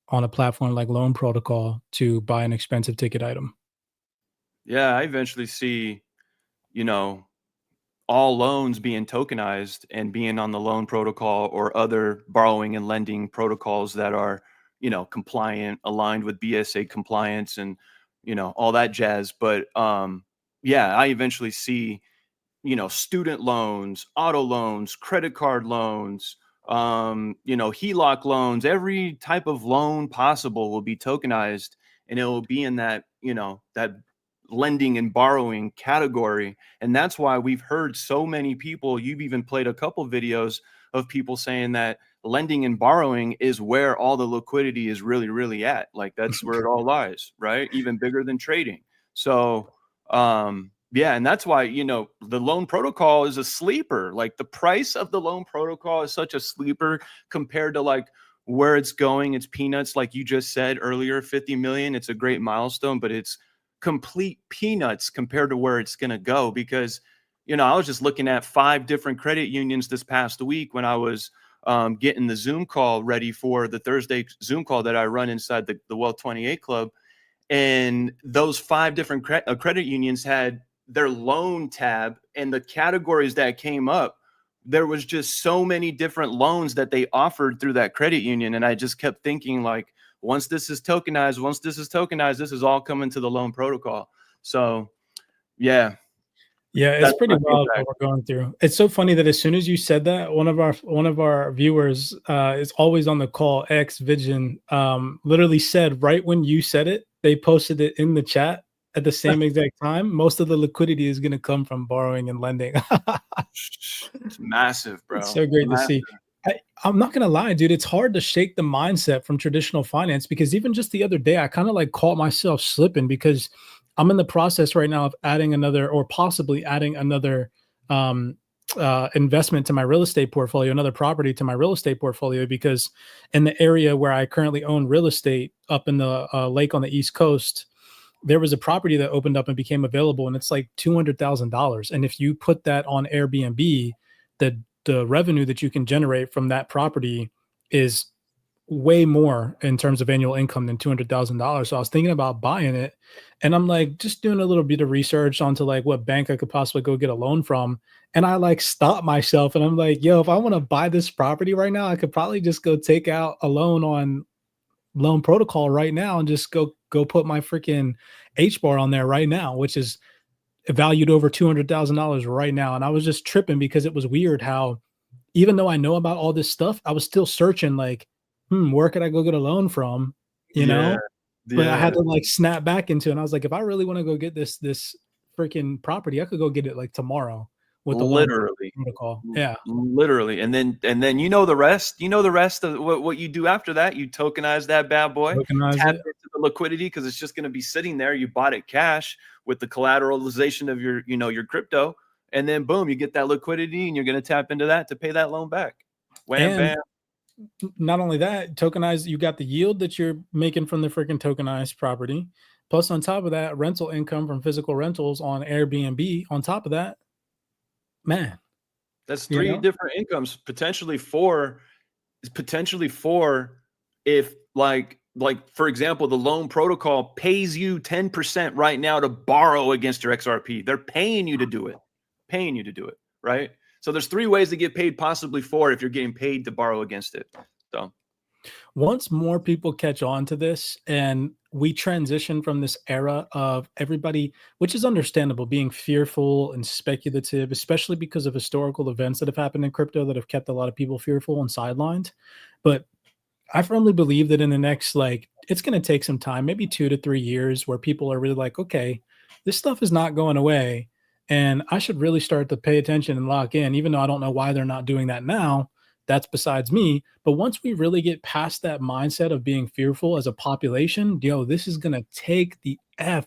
on a platform like Loan Protocol to buy an expensive ticket item? Yeah, I eventually see, you know, all loans being tokenized and being on the Loan Protocol or other borrowing and lending protocols that are, you know, compliant, aligned with BSA compliance and, you know, all that jazz. But yeah, I eventually see student loans, auto loans, credit card loans, HELOC loans, every type of loan possible will be tokenized, and it will be in that, that lending and borrowing category. And that's why we've heard so many people, you've even played a couple videos of people saying that lending and borrowing is where all the liquidity is really, really at. Like that's where it all lies, right? Even bigger than trading. So, yeah, and that's why, the loan protocol is a sleeper. Like the price of the loan protocol is such a sleeper compared to like where it's going. It's peanuts, like you just said earlier, 50 million. It's a great milestone, but it's complete peanuts compared to where it's going to go. Because, I was just looking at 5 different credit unions this past week when I was getting the Zoom call ready for the Thursday Zoom call that I run inside the Wealth 28 Club. And those 5 different credit unions had their loan tab, and the categories that came up, there was just so many different loans that they offered through that credit union. And I just kept thinking, like, once this is tokenized, this is all coming to the loan protocol. So yeah. Yeah, it's pretty wild what we're going through. It's so funny that as soon as you said that, one of our viewers is always on the call, X Vision, literally said right when you said it, they posted it in the chat at the same exact time. Most of the liquidity is going to come from borrowing and lending. It's massive, bro. It's so great to see. I'm not going to lie, dude. It's hard to shake the mindset from traditional finance, because even just the other day, I kind of like caught myself slipping, because I'm in the process right now of adding another, or possibly adding another investment to my real estate portfolio, another property to my real estate portfolio, because in the area where I currently own real estate up in the lake on the East Coast, there was a property that opened up and became available, and it's like $200,000. And if you put that on Airbnb, the revenue that you can generate from that property is way more in terms of annual income than $200,000. So I was thinking about buying it, and I'm like just doing a little bit of research onto like what bank I could possibly go get a loan from. And I like stopped myself, and I'm like, yo, if I want to buy this property right now, I could probably just go take out a loan on loan protocol right now and just go put my freaking Hbar on there right now, which is valued over $200,000 right now. And I was just tripping, because it was weird how, even though I know about all this stuff, I was still searching like, where could I go get a loan from? You know? But I had to like snap back into it. And I was like, if I really want to go get this freaking property, I could go get it like tomorrow with the literally protocol. Yeah. Literally. And then the rest of what you do after that. You tokenize that bad boy, tap into the liquidity, because it's just going to be sitting there. You bought it cash with the collateralization of your crypto. And then boom, you get that liquidity, and you're going to tap into that to pay that loan back. Wham, bam. Not only that, tokenize, you got the yield that you're making from the freaking tokenized property. Plus, on top of that, rental income from physical rentals on Airbnb. On top of that, man, that's 3 different incomes, potentially four, if like for example, the loan protocol pays you 10% right now to borrow against your XRP. They're paying you to do it, right? So there's 3 ways to get paid, possibly 4 if you're getting paid to borrow against it. So once more people catch on to this, and we transition from this era of everybody, which is understandable, being fearful and speculative, especially because of historical events that have happened in crypto that have kept a lot of people fearful and sidelined. But I firmly believe that in the next, like, it's going to take some time, maybe 2 to 3 years, where people are really like, okay, this stuff is not going away, and I should really start to pay attention and lock in, even though I don't know why they're not doing that now. That's besides me. But once we really get past that mindset of being fearful as a population, this is going to take the F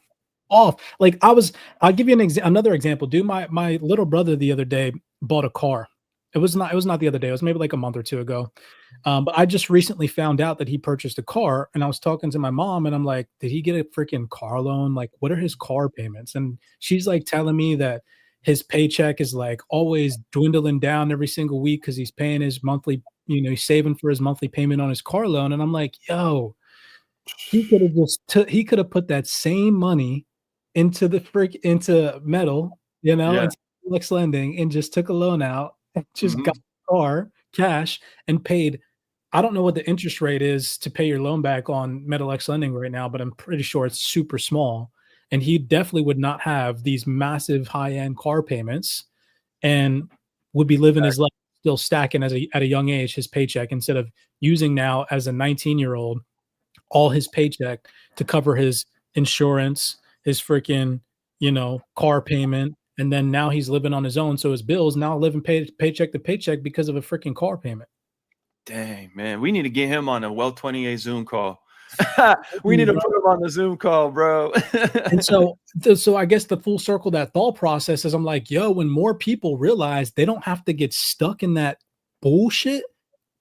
off. Like I'll give you another example. Dude, my little brother the other day bought a car. It was not the other day. It was maybe like a month or 2 ago. But I just recently found out that he purchased a car, and I was talking to my mom, and I'm like, did he get a freaking car loan? Like, what are his car payments? And she's like telling me that his paycheck is like always dwindling down every single week, because he's paying his monthly, he's saving for his monthly payment on his car loan. And I'm like, yo, he could have put that same money into into metal, into Flex lending, and just took a loan out and just got the car cash and paid. I don't know what the interest rate is to pay your loan back on MetalX lending right now, but I'm pretty sure it's super small. And he definitely would not have these massive high-end car payments and would be living his life still stacking at a young age his paycheck, instead of using now as a 19-year-old all his paycheck to cover his insurance, his freaking, car payment. And then now he's living on his own. So his bills now living paycheck to paycheck because of a freaking car payment. Dang, man. We need to get him on a Well 28 Zoom call. We need to put him on the Zoom call, bro. And so I guess the full circle, that thought process is, I'm like, yo, when more people realize they don't have to get stuck in that bullshit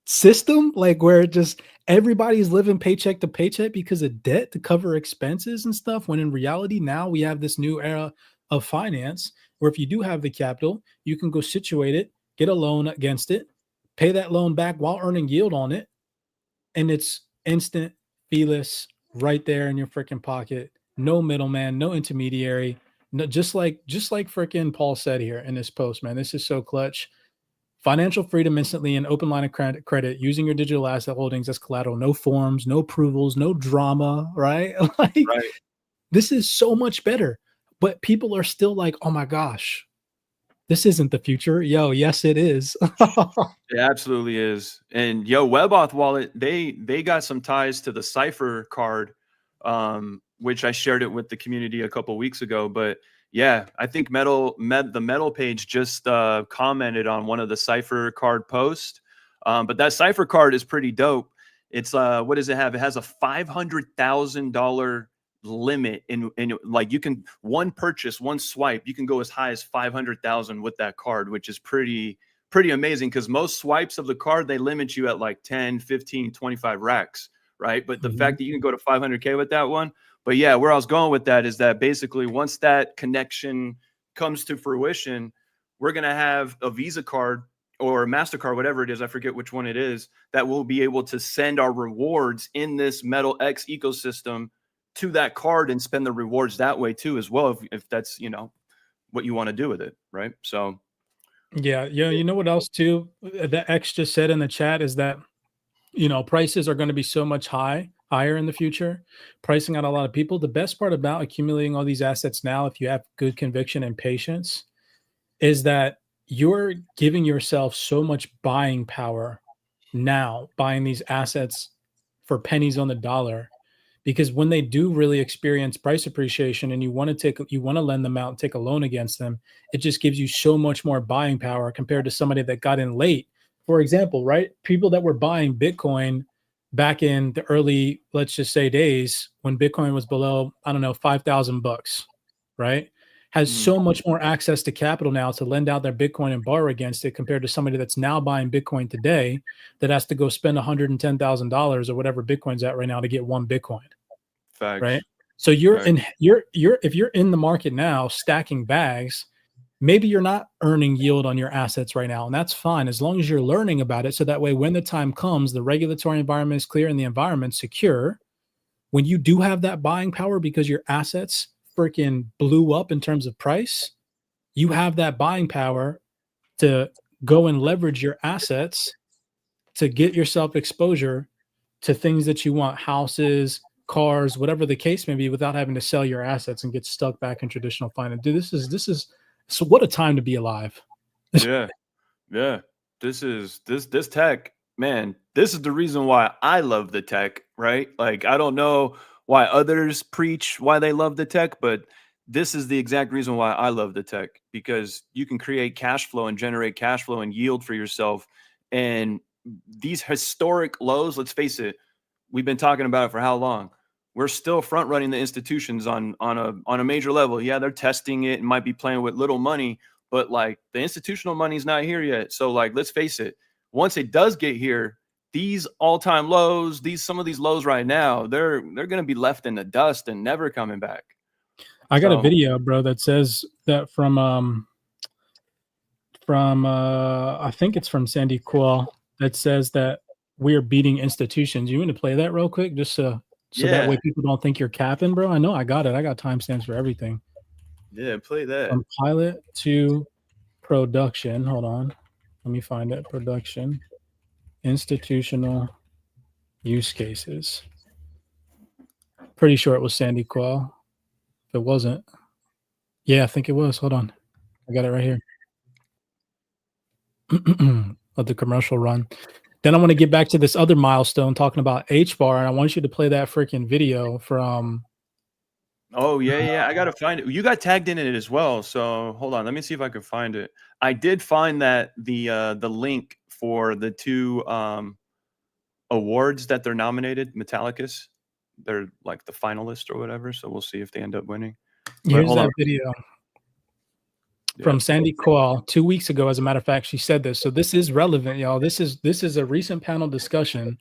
system, like where just everybody's living paycheck to paycheck because of debt to cover expenses and stuff, when in reality now we have this new era of finance where if you do have the capital, you can go situate it, get a loan against it, pay that loan back while earning yield on it, and it's instant, feeless, right there in your freaking pocket. No middleman, no intermediary. No, just like freaking Paul said here in this post, man. This is so clutch. Financial freedom instantly, and open line of credit using your digital asset holdings as collateral. No forms, no approvals, no drama, right? Like, Right. This is so much better. But people are still like, oh my gosh, this isn't the future. Yo, yes, it is. It absolutely is. And WebAuth wallet, they got some ties to the Cypher card, which I shared it with the community a couple weeks ago. But yeah, I think the Metal page just commented on one of the Cypher card posts. But that Cypher card is pretty dope. It's what does it have? It has a $500,000 limit in like, you can one purchase, one swipe, you can go as high as 500,000 with that card, which is pretty amazing, because most swipes of the card, they limit you at like 10, 15, 25 racks, right? But the fact that you can go to 500K with that one. But yeah, where I was going with that is that basically once that connection comes to fruition, we're going to have a Visa card or a MasterCard, whatever it is, I forget which one it is, that will be able to send our rewards in this Metal X ecosystem to that card and spend the rewards that way too, as well, if that's, what you want to do with it, right? So Yeah. You know what else too? That X just said in the chat is that, prices are going to be so much higher in the future, pricing out a lot of people. The best part about accumulating all these assets now, if you have good conviction and patience, is that you're giving yourself so much buying power now, buying these assets for pennies on the dollar. Because when they do really experience price appreciation and you want to lend them out and take a loan against them, it just gives you so much more buying power compared to somebody that got in late. For example, right? People that were buying Bitcoin back in the early, let's just say, days when Bitcoin was below, I don't know, $5,000, right? Has so much more access to capital now to lend out their Bitcoin and borrow against it compared to somebody that's now buying Bitcoin today that has to go spend $110,000 or whatever Bitcoin's at right now to get one Bitcoin. facts. Right. So if you're in the market now stacking bags, maybe you're not earning yield on your assets right now. And that's fine as long as you're learning about it. So that way, when the time comes, the regulatory environment is clear and the environment secure. When you do have that buying power because your assets freaking blew up in terms of price, you have that buying power to go and leverage your assets to get yourself exposure to things that you want, houses, cars, whatever the case may be, without having to sell your assets and get stuck back in traditional finance. Dude, this is so what a time to be alive. Yeah. This tech, man, this is the reason why I love the tech, right? Like, I don't know why others preach why they love the tech, but this is the exact reason why I love the tech, because you can create cash flow and generate cash flow and yield for yourself. And these historic lows, let's face it, we've been talking about it for how long? We're still front running the institutions on a major level. Yeah, they're testing it and might be playing with little money, but like the institutional money's not here yet. So like, let's face it, once it does get here, these all-time lows, some of these lows right now, they're going to be left in the dust and never coming back. I got a video, bro, that says that from I think it's from Sandy Quill, that says that we're beating institutions. You want to play that real quick, just so that way people don't think you're capping, bro? I know I got it. I got timestamps for everything. Yeah, play that. From pilot to production. Hold on. Let me find it. Production. Institutional use cases. Pretty sure it was Sandy Quill. If it wasn't. Yeah, I think it was. Hold on. I got it right here. of the commercial run. Then I want to get back to this other milestone talking about Hbar, and I want you to play that freaking video from. Oh yeah. I gotta find it. You got tagged in it as well. So hold on. Let me see if I can find it. I did find that the link for the two awards that they're nominated, Metallicus, they're like the finalists or whatever. So we'll see if they end up winning. But Here's hold that on. video Yeah. from Sandy Coyle 2 weeks ago. As a matter of fact, she said this. So this is relevant, y'all. This is a recent panel discussion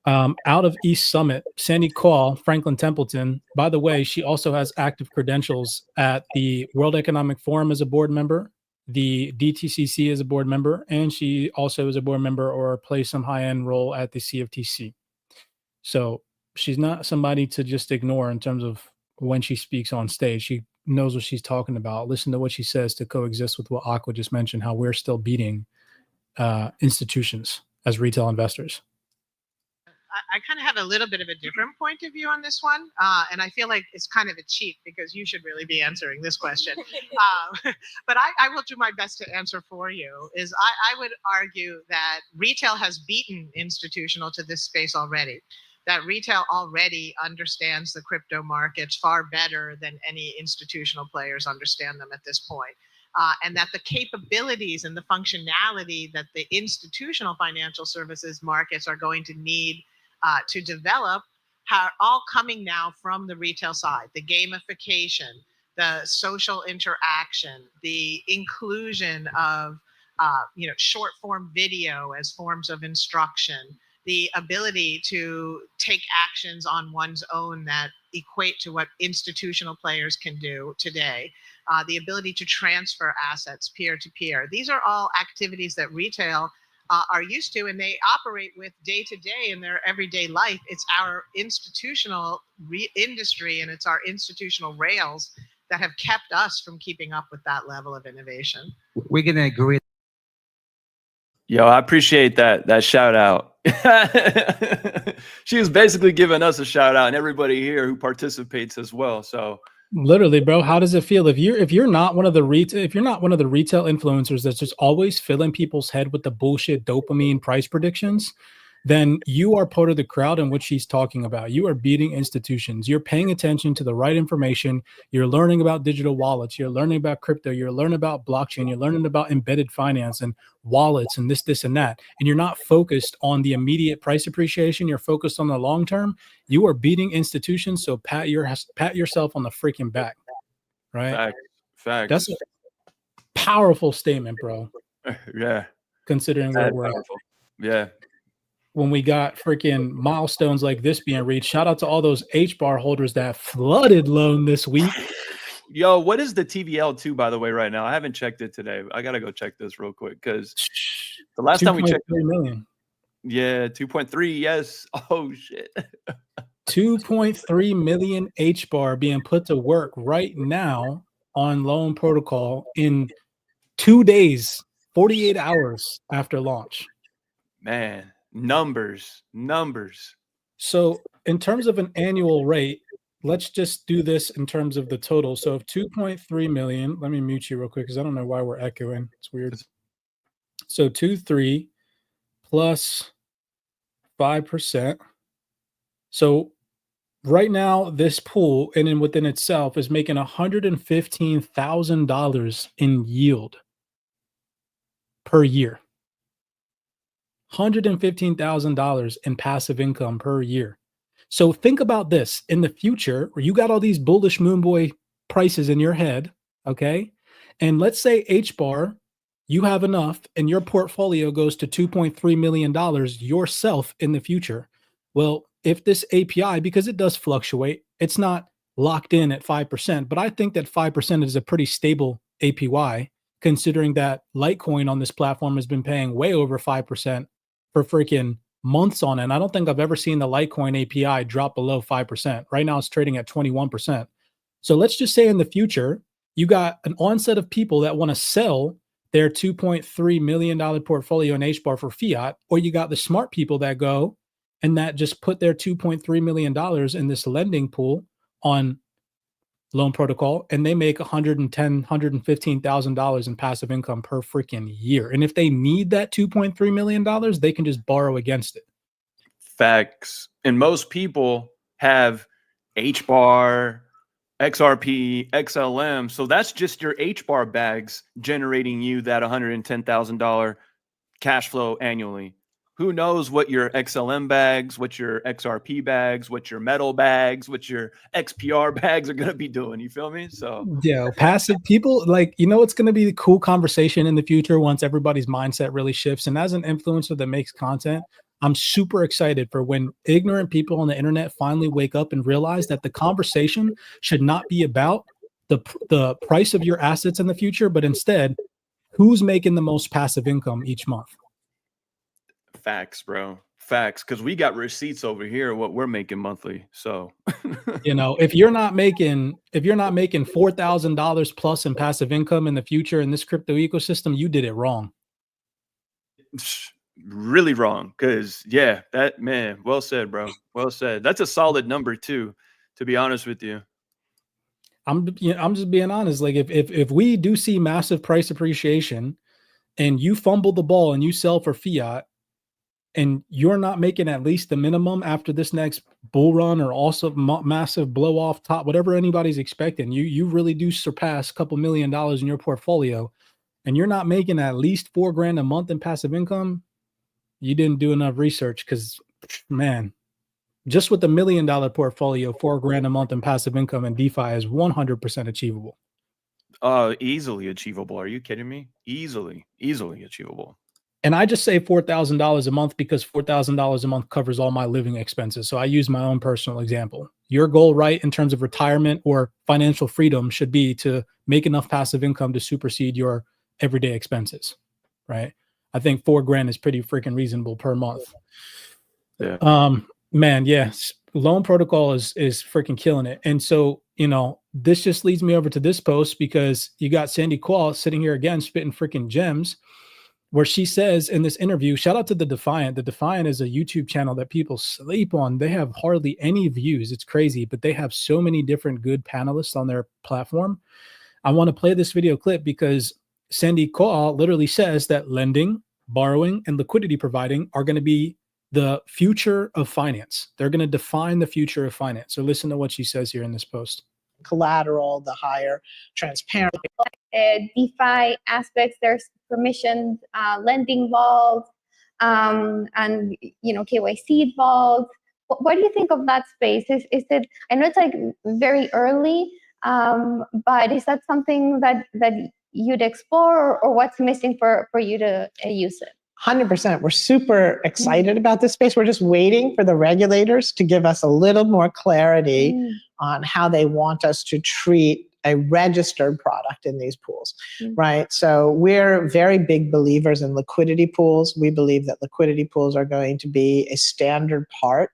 out of East Summit. Sandy Coyle, Franklin Templeton. By the way, she also has active credentials at the World Economic Forum as a board member, the DTCC as a board member, and she also is a board member or plays some high-end role at the CFTC. So she's not somebody to just ignore in terms of when she speaks on stage. She knows what she's talking about. Listen to what she says to coexist with what Aqua just mentioned, how we're still beating institutions as retail investors. I kind of have a little bit of a different point of view on this one. And I feel like it's kind of a cheat because you should really be answering this question. But I will do my best to answer for you. I would argue that retail has beaten institutional to this space already. That retail already understands the crypto markets far better than any institutional players understand them at this point. And that the capabilities and the functionality that the institutional financial services markets are going to need to develop are all coming now from the retail side. The gamification, the social interaction, the inclusion of short form video as forms of instruction, the ability to take actions on one's own that equate to what institutional players can do today, the ability to transfer assets peer to peer. These are all activities that retail are used to, and they operate with day to day in their everyday life. It's our institutional industry and it's our institutional rails that have kept us from keeping up with that level of innovation. We're gonna agree. Yo, I appreciate that shout out. She was basically giving us a shout out and everybody here who participates as well. So literally, bro, how does it feel if you're not one of the retail influencers that's just always filling people's head with the bullshit dopamine price predictions? Then you are part of the crowd in which she's talking about. You are beating institutions. You're paying attention to the right information. You're learning about digital wallets. You're learning about crypto. You're learning about blockchain. You're learning about embedded finance and wallets and this and that. And you're not focused on the immediate price appreciation. You're focused on the long term. You are beating institutions. So pat yourself on the freaking back. Right? Facts. That's a powerful statement, bro. Yeah. Considering where we're at. Yeah. When we got freaking milestones like this being reached. Shout out to all those Hbar holders that flooded loan this week. Yo, what is the TVL2, by the way, right now? I haven't checked it today. I got to go check this real quick because the last time we checked. 2.3 million. Yeah, 2.3. Yes. Oh, shit. 2.3 million Hbar being put to work right now on Loan Protocol in 2 days, 48 hours after launch. Man. Numbers. So in terms of an annual rate, let's just do this in terms of the total. So if 2.3 million, let me mute you real quick because I don't know why we're echoing. It's weird. So 2.3 plus 5%. So right now, this pool in and within itself is making $115,000 in yield per year. $115,000 in passive income per year. So think about this in the future where you got all these bullish Moonboy prices in your head, okay? And let's say Hbar, you have enough and your portfolio goes to $2.3 million yourself in the future. Well, if this API, because it does fluctuate, it's not locked in at 5%, but I think that 5% is a pretty stable APY considering that Litecoin on this platform has been paying way over 5% for freaking months on end. I don't think I've ever seen the Litecoin API drop below 5%. Right now it's trading at 21%. So let's just say in the future, you got an onset of people that want to sell their $2.3 million portfolio in Hbar for fiat, or you got the smart people that go and that just put their $2.3 million in this lending pool on Loan Protocol, and they make $110,000, $115,000 in passive income per freaking year. And if they need that $2.3 million, they can just borrow against it. Facts. And most people have Hbar, XRP, XLM. So that's just your Hbar bags generating you that $110,000 cash flow annually. Who knows what your XLM bags, what your XRP bags, what your metal bags, what your XPR bags are going to be doing. You feel me? So yeah, passive people, like, you know, it's going to be a cool conversation in the future once everybody's mindset really shifts. And as an influencer that makes content, I'm super excited for when ignorant people on the internet finally wake up and realize that the conversation should not be about the price of your assets in the future, but instead, who's making the most passive income each month. facts, bro. Facts. Because we got receipts over here, what we're making monthly. So, You know, if you're not making $4,000 plus in passive income in the future in this crypto ecosystem, you did it wrong. really wrong. Because, yeah, that, man, well said, bro. Well said. That's a solid number, too, to be honest with you. I'm just being honest. Like if we do see massive price appreciation and you fumble the ball and you sell for fiat and you're not making at least the minimum after this next bull run or also massive blow off top, whatever anybody's expecting, you really do surpass a couple $1 million in your portfolio and you're not making at least $4,000 a month in passive income, you didn't do enough research. Because, man, just with the $1 million portfolio, $4,000 a month in passive income and DeFi is 100% achievable. Easily achievable. Are you kidding me? Easily achievable. And I just say $4,000 a month because $4,000 a month covers all my living expenses. So I use my own personal example. Your goal, right, in terms of retirement or financial freedom should be to make enough passive income to supersede your everyday expenses, right? I think $4,000 is pretty freaking reasonable per month. Yeah. Man, yes, Loan Protocol is freaking killing it. And so, you know, this just leads me over to this post because you got Sandy Qual sitting here again spitting freaking gems, where she says in this interview, shout out to The Defiant. The Defiant is a YouTube channel that people sleep on. They have hardly any views. It's crazy, but they have so many different good panelists on their platform. I want to play this video clip because Sandy Qual literally says that lending, borrowing, and liquidity providing are going to be the future of finance. They're going to define the future of finance. So listen to what she says here in this post. Collateral, the higher transparency. DeFi aspects, there's permissioned lending vaults, and KYC involved. What do you think of that space? Is it? I know it's like very early, but is that something that you'd explore, or what's missing for you to use it? 100%. We're super excited about this space. We're just waiting for the regulators to give us a little more clarity on how they want us to treat a registered product in these pools, right? So we're very big believers in liquidity pools. We believe that liquidity pools are going to be a standard part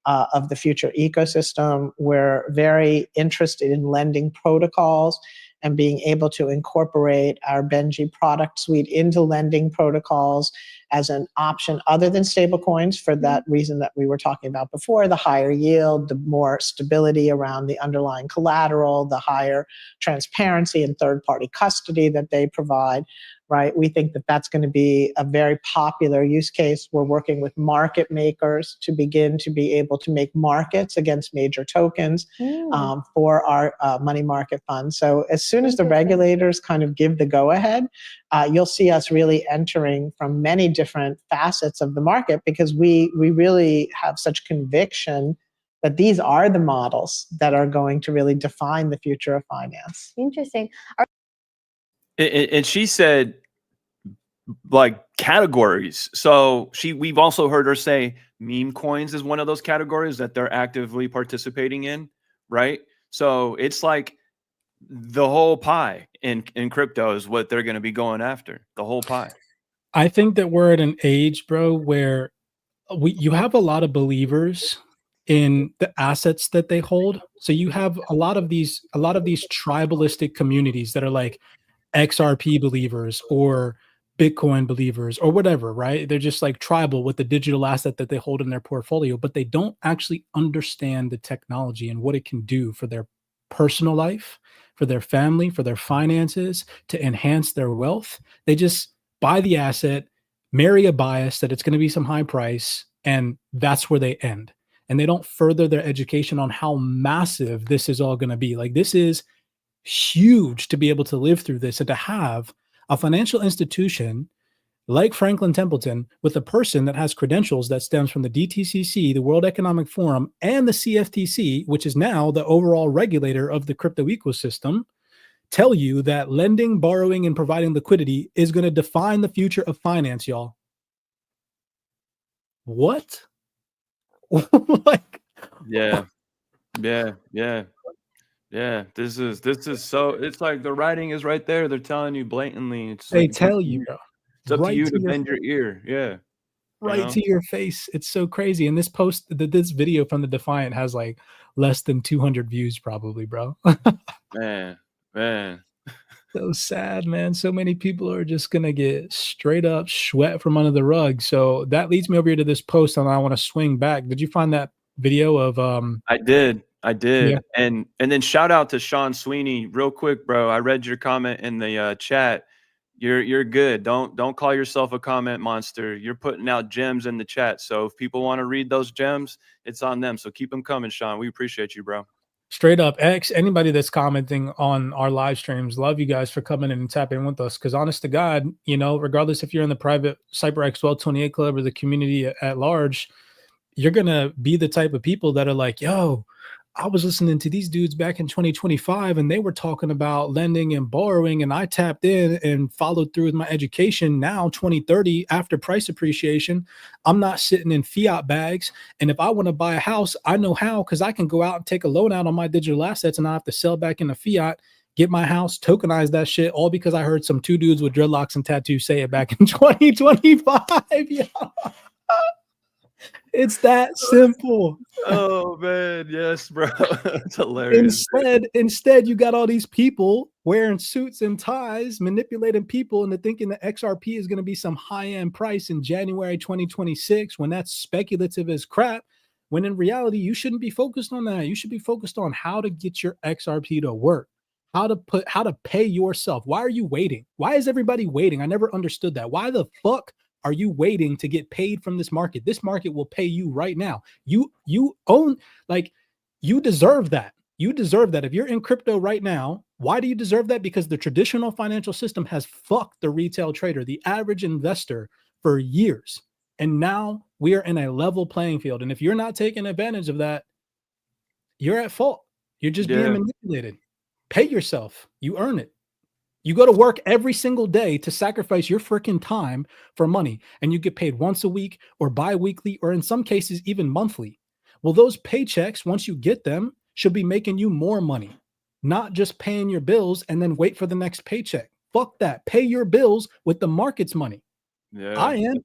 of the future ecosystem. We're very interested in lending protocols and being able to incorporate our Benji product suite into lending protocols as an option other than stablecoins for that reason that we were talking about before, the higher yield, the more stability around the underlying collateral, the higher transparency and third-party custody that they provide, right? We think that that's going to be a very popular use case. We're working with market makers to begin to be able to make markets against major tokens for our money market funds. So as soon as the regulators kind of give the go-ahead, you'll see us really entering from many different facets of the market because we really have such conviction that these are the models that are going to really define the future of finance. Interesting. And she said, like, categories. So we've also heard her say meme coins is one of those categories that they're actively participating in, right? So it's like the whole pie in crypto is what they're going to be going after, the whole pie. I think that we're at an age, bro, where you have a lot of believers in the assets that they hold. So you have a lot of these tribalistic communities that are like XRP believers or Bitcoin believers or whatever, right? They're just like tribal with the digital asset that they hold in their portfolio, but they don't actually understand the technology and what it can do for their personal life, for their family, for their finances, to enhance their wealth. They just buy the asset, marry a bias that it's going to be some high price, and that's where they end. And they don't further their education on how massive this is all going to be. Like, this is huge to be able to live through this and to have a financial institution like Franklin Templeton with a person that has credentials that stems from the DTCC, the World Economic Forum, and the CFTC, which is now the overall regulator of the crypto ecosystem, tell you that lending, borrowing, and providing liquidity is going to define the future of finance, y'all. What? Like, Yeah. This is so, it's like the writing is right there. They're telling you blatantly. It's they like, tell you, bro. it's up to Right you to to your bend your ear. Yeah. right to your face. It's so crazy. And this post, this video from the Defiant has like less than 200 views, probably, bro. Man. So sad, man. So many people are just gonna get straight up swept from under the rug. So that leads me over here to this post, and I want to swing back. Did you find that video of I did. Yeah. And then shout out to Sean Sweeney real quick, bro. I read your comment in the chat. You're good. Don't call yourself a comment monster. You're putting out gems in the chat. So if people want to read those gems, it's on them. So keep them coming, Sean. We appreciate you, bro. Straight up X, anybody that's commenting on our live streams, love you guys for coming in and tapping with us. Because honest to God, you know, regardless if you're in the private CyberX 1228 club or the community at large, you're gonna be the type of people that are like, yo, I was listening to these dudes back in 2025 and they were talking about lending and borrowing, and I tapped in and followed through with my education. Now 2030, after price appreciation, I'm not sitting in fiat bags, and if I want to buy a house, I know how, because I can go out and take a loan out on my digital assets and I have to sell back into fiat, get my house, tokenize that shit, all because I heard some two dudes with dreadlocks and tattoos say it back in 2025. Yeah. It's that simple. Oh man, yes, bro. It's hilarious. Instead, you got all these people wearing suits and ties, manipulating people into thinking that XRP is going to be some high-end price in January 2026, when that's speculative as crap. When in reality, you shouldn't be focused on that. You should be focused on how to get your XRP to work, how to pay yourself. Why are you waiting? Why is everybody waiting? I never understood that. Why the fuck are you waiting to get paid from this market? This market will pay you right now. You own, like, you deserve that. You deserve that. If you're in crypto right now, why do you deserve that? Because the traditional financial system has fucked the retail trader, the average investor, for years. And now we are in a level playing field. And if you're not taking advantage of that, you're at fault. You're just being manipulated. Pay yourself. You earn it. You go to work every single day to sacrifice your freaking time for money, and you get paid once a week or bi-weekly, or in some cases even monthly. Well, those paychecks, once you get them, should be making you more money, not just paying your bills and then wait for the next paycheck. Fuck that. Pay your bills with the market's money. Yeah. I am.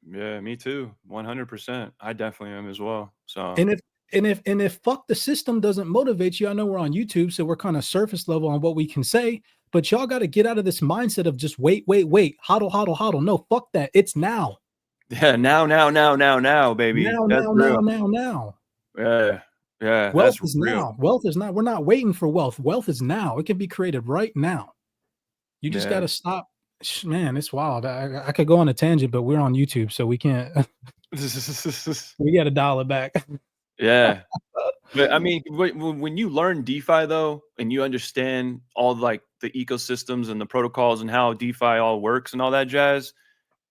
Yeah, me too. 100%. I definitely am as well. So And if fuck the system doesn't motivate you, I know we're on YouTube, so we're kind of surface level on what we can say, but y'all got to get out of this mindset of just wait, hodl. No, fuck that. It's now. Yeah, now, baby. Now. Yeah. Wealth That's is real. now. Wealth is not. We're not waiting for wealth. Wealth is now. It can be created right now. You just got to stop. Man, it's wild. I could go on a tangent, but we're on YouTube, so we can't. We got to dial it back. Yeah. But I mean, when you learn DeFi though, and you understand all like the ecosystems and the protocols and how DeFi all works and all that jazz,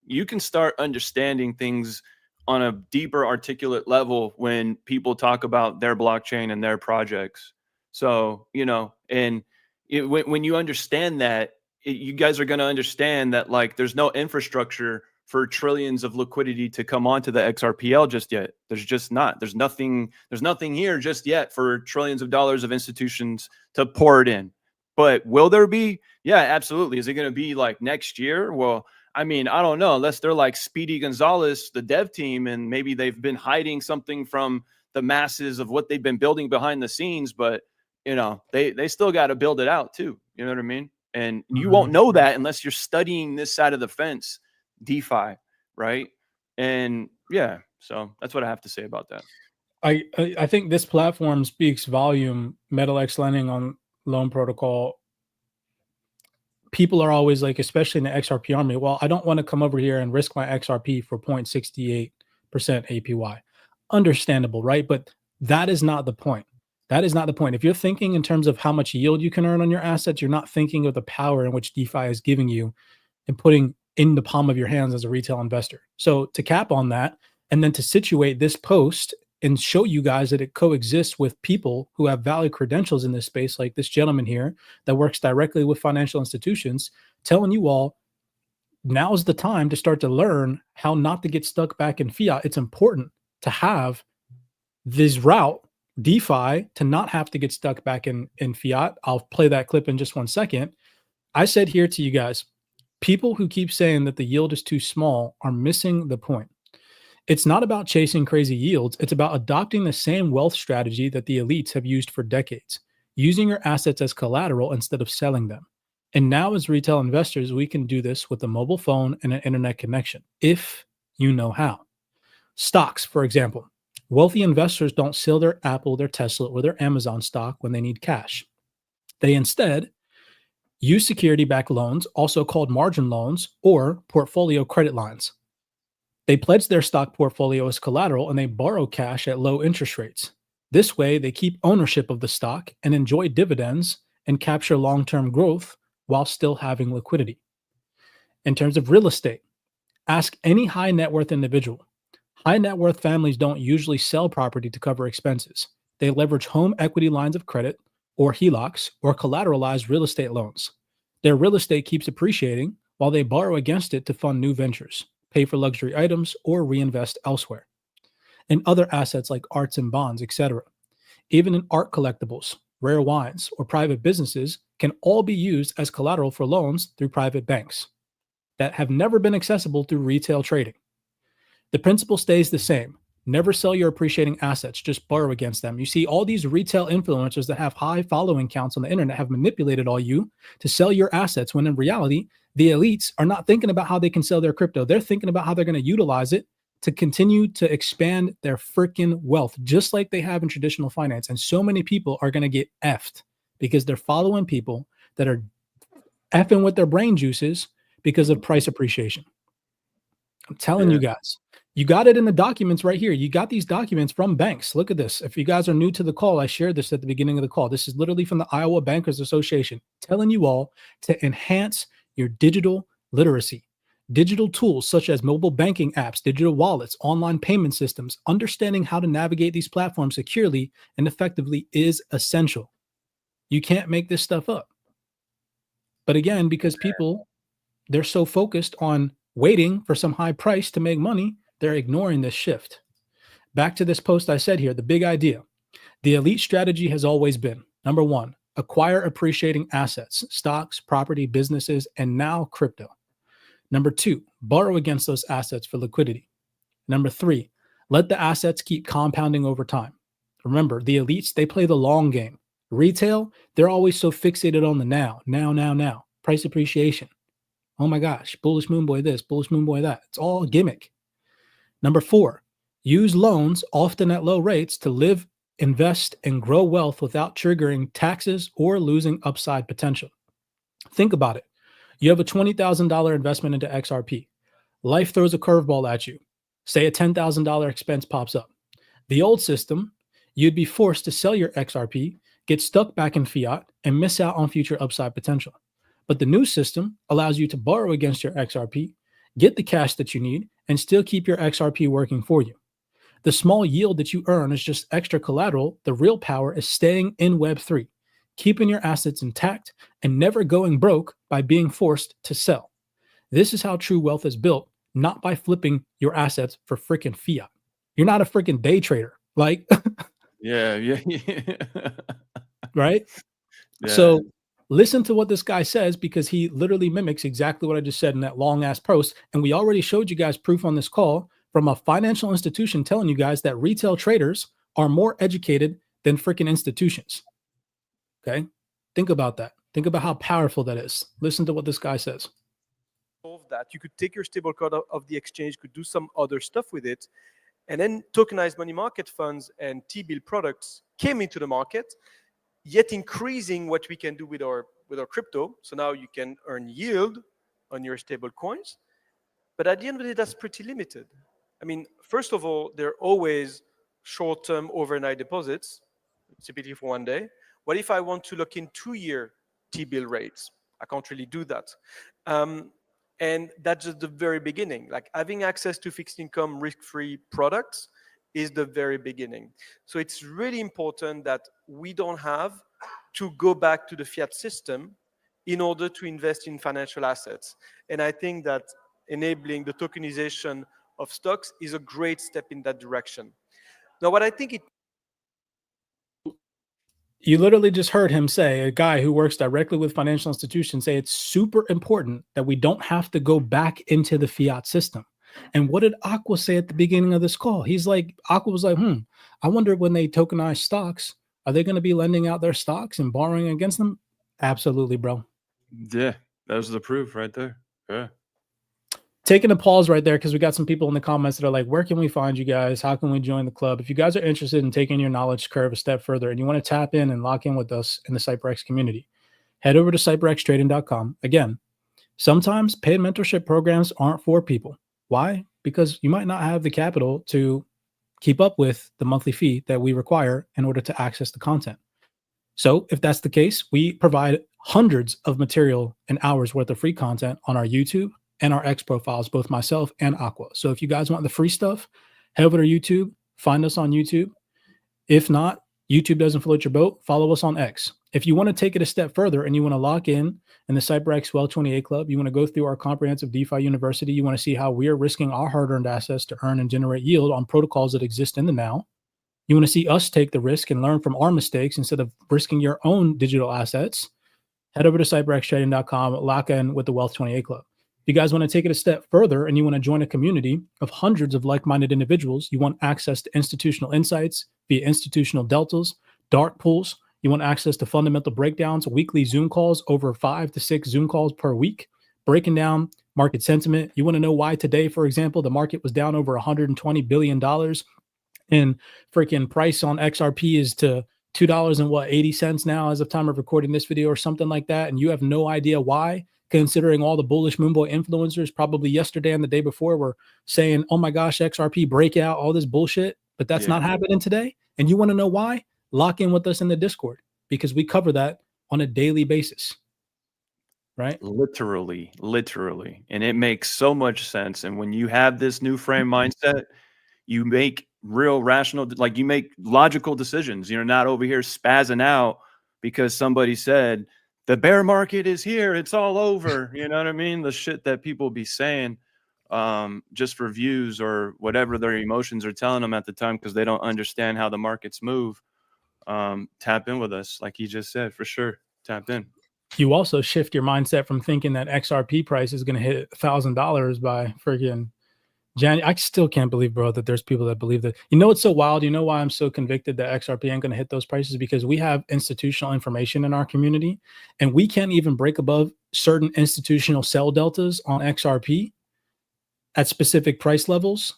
you can start understanding things on a deeper articulate level when people talk about their blockchain and their projects. So, you know, and when you understand that, you guys are going to understand that like there's no infrastructure for trillions of liquidity to come onto the XRPL just yet. There's just not. There's nothing here just yet for trillions of dollars of institutions to pour it in. But will there be? Yeah, absolutely. Is it going to be like next year? Well, I mean, I don't know, unless they're like Speedy Gonzalez, the dev team, and maybe they've been hiding something from the masses of what they've been building behind the scenes. But, you know, they still got to build it out too. You know what I mean? And you won't know that unless you're studying this side of the fence, DeFi, right? And yeah, so that's what I have to say about that. I think this platform speaks volume. MetalX lending on loan protocol. People are always like, especially in the XRP army, well, I don't want to come over here and risk my XRP for 0.68% APY. Understandable, right? But that is not the point. That is not the point. If you're thinking in terms of how much yield you can earn on your assets, you're not thinking of the power in which DeFi is giving you and putting in the palm of your hands as a retail investor. So to cap on that, and then to situate this post and show you guys that it coexists with people who have valid credentials in this space, like this gentleman here that works directly with financial institutions, telling you all, now's the time to start to learn how not to get stuck back in fiat. It's important to have this route, DeFi, to not have to get stuck back in fiat. I'll play that clip in just 1 second. I said here to you guys, people who keep saying that the yield is too small are missing the point. It's not about chasing crazy yields. It's about adopting the same wealth strategy that the elites have used for decades, using your assets as collateral instead of selling them. And now as retail investors, we can do this with a mobile phone and an internet connection, if you know how. Stocks, for example. Wealthy investors don't sell their Apple, their Tesla, or their Amazon stock when they need cash. They instead use security-backed loans, also called margin loans, or portfolio credit lines. They pledge their stock portfolio as collateral and they borrow cash at low interest rates. This way, they keep ownership of the stock and enjoy dividends and capture long-term growth while still having liquidity. In terms of real estate, ask any high net worth individual. High net worth families don't usually sell property to cover expenses. They leverage home equity lines of credit or HELOCs or collateralized real estate loans. Their real estate keeps appreciating while they borrow against it to fund new ventures, pay for luxury items, or reinvest elsewhere. And other assets like arts and bonds, etc. Even in art collectibles, rare wines, or private businesses can all be used as collateral for loans through private banks that have never been accessible through retail trading. The principle stays the same. Never sell your appreciating assets, just borrow against them. You see, all these retail influencers that have high following counts on the internet have manipulated all you to sell your assets, when in reality, the elites are not thinking about how they can sell their crypto. They're thinking about how they're going to utilize it to continue to expand their freaking wealth, just like they have in traditional finance. And so many people are going to get effed because they're following people that are effing with their brain juices because of price appreciation. I'm telling you guys, you got it in the documents right here. You got these documents from banks. Look at this. If you guys are new to the call, I shared this at the beginning of the call. This is literally from the Iowa Bankers Association telling you all to enhance your digital literacy. Digital tools such as mobile banking apps, digital wallets, online payment systems, understanding how to navigate these platforms securely and effectively is essential. You can't make this stuff up. But again, because people, they're so focused on waiting for some high price to make money, they're ignoring this shift. Back to this post I said here, the big idea. The elite strategy has always been, number one, acquire appreciating assets, stocks, property, businesses, and now crypto. Number two, borrow against those assets for liquidity. Number three, let the assets keep compounding over time. Remember, the elites, they play the long game. Retail, they're always so fixated on the now, price appreciation. Oh my gosh, bullish moon boy this, bullish moon boy that. It's all a gimmick. Number four, use loans, often at low rates, to live, invest, and grow wealth without triggering taxes or losing upside potential. Think about it. You have a $20,000 investment into XRP. Life throws a curveball at you. Say a $10,000 expense pops up. The old system, you'd be forced to sell your XRP, get stuck back in fiat, and miss out on future upside potential. But the new system allows you to borrow against your XRP, get the cash that you need, and still keep your XRP working for you. The small yield that you earn is just extra collateral. The real power is staying in Web3, keeping your assets intact, and never going broke by being forced to sell. This is how true wealth is built, not by flipping your assets for freaking fiat. You're not a freaking day trader, like. Yeah. Right? Yeah. So listen to what this guy says, because he literally mimics exactly what I just said in that long ass post. And we already showed you guys proof on this call from a financial institution telling you guys that retail traders are more educated than freaking institutions. Okay. Think about that. Think about how powerful that is. Listen to what this guy says. That you could take your stablecoin of the exchange, could do some other stuff with it, And then tokenized money market funds and T-bill products came into the market, yet increasing what we can do with our crypto. So now you can earn yield on your stable coins. But at the end of the day, that's pretty limited. I mean, first of all, there are always short-term overnight deposits, typically for 1 day. What if I want to lock in 2-year T-bill rates? I can't really do that. And that's just the very beginning. Like having access to fixed income risk-free products is the very beginning. So it's really important that we don't have to go back to the fiat system in order to invest in financial assets. And I think that enabling the tokenization of stocks is a great step in that direction. Now, what I think You literally just heard him say, a guy who works directly with financial institutions, say it's super important that we don't have to go back into the fiat system. And what did Aqua say at the beginning of this call? He's like, Aqua was like, I wonder when they tokenize stocks, are they going to be lending out their stocks and borrowing against them? Absolutely, bro. Yeah, that was the proof right there. Yeah. Taking a pause right there because we got some people in the comments that are like, where can we find you guys? How can we join the club? If you guys are interested in taking your knowledge curve a step further and you want to tap in and lock in with us in the CyberX community, head over to cyberxtrading.com. Again, sometimes paid mentorship programs aren't for people. Why? Because you might not have the capital to keep up with the monthly fee that we require in order to access the content. So if that's the case, we provide hundreds of material and hours worth of free content on our YouTube and our X profiles, both myself and Aqua. So if you guys want the free stuff, head over to YouTube, find us on YouTube. If not, YouTube doesn't float your boat, follow us on X. If you want to take it a step further and you want to lock in the CyberX 1228 Club, you want to go through our comprehensive DeFi university, you want to see how we are risking our hard-earned assets to earn and generate yield on protocols that exist in the now. You want to see us take the risk and learn from our mistakes instead of risking your own digital assets, head over to cyberxtrading.com, lock in with the Wealth 28 Club. If you guys want to take it a step further and you want to join a community of hundreds of like-minded individuals, you want access to institutional insights via institutional deltas, dark pools, you want access to fundamental breakdowns, weekly Zoom calls, over 5 to 6 Zoom calls per week, breaking down market sentiment. You want to know why today, for example, the market was down over $120 billion and freaking price on XRP is to $2.80 now as of time of recording this video or something like that. And you have no idea why, considering all the bullish Moonboy influencers probably yesterday and the day before were saying, oh my gosh, XRP breakout, all this bullshit, but that's not happening today. And you want to know why? Lock in with us in the Discord because we cover that on a daily basis. Right? Literally. And it makes so much sense. And when you have this new frame mindset, you make real rational, like you make logical decisions. You're not over here spazzing out because somebody said the bear market is here, it's all over. You know what I mean? The shit that people be saying just for views or whatever their emotions are telling them at the time because they don't understand how the markets move. Tap in with us, like he just said, for sure. Tap in. You also shift your mindset from thinking that XRP price is going to hit $1,000 by freaking January. I still can't believe, bro, that there's people that believe that. You know what's so wild? You know why I'm so convicted that XRP ain't going to hit those prices? Because we have institutional information in our community, and we can't even break above certain institutional sell deltas on XRP at specific price levels.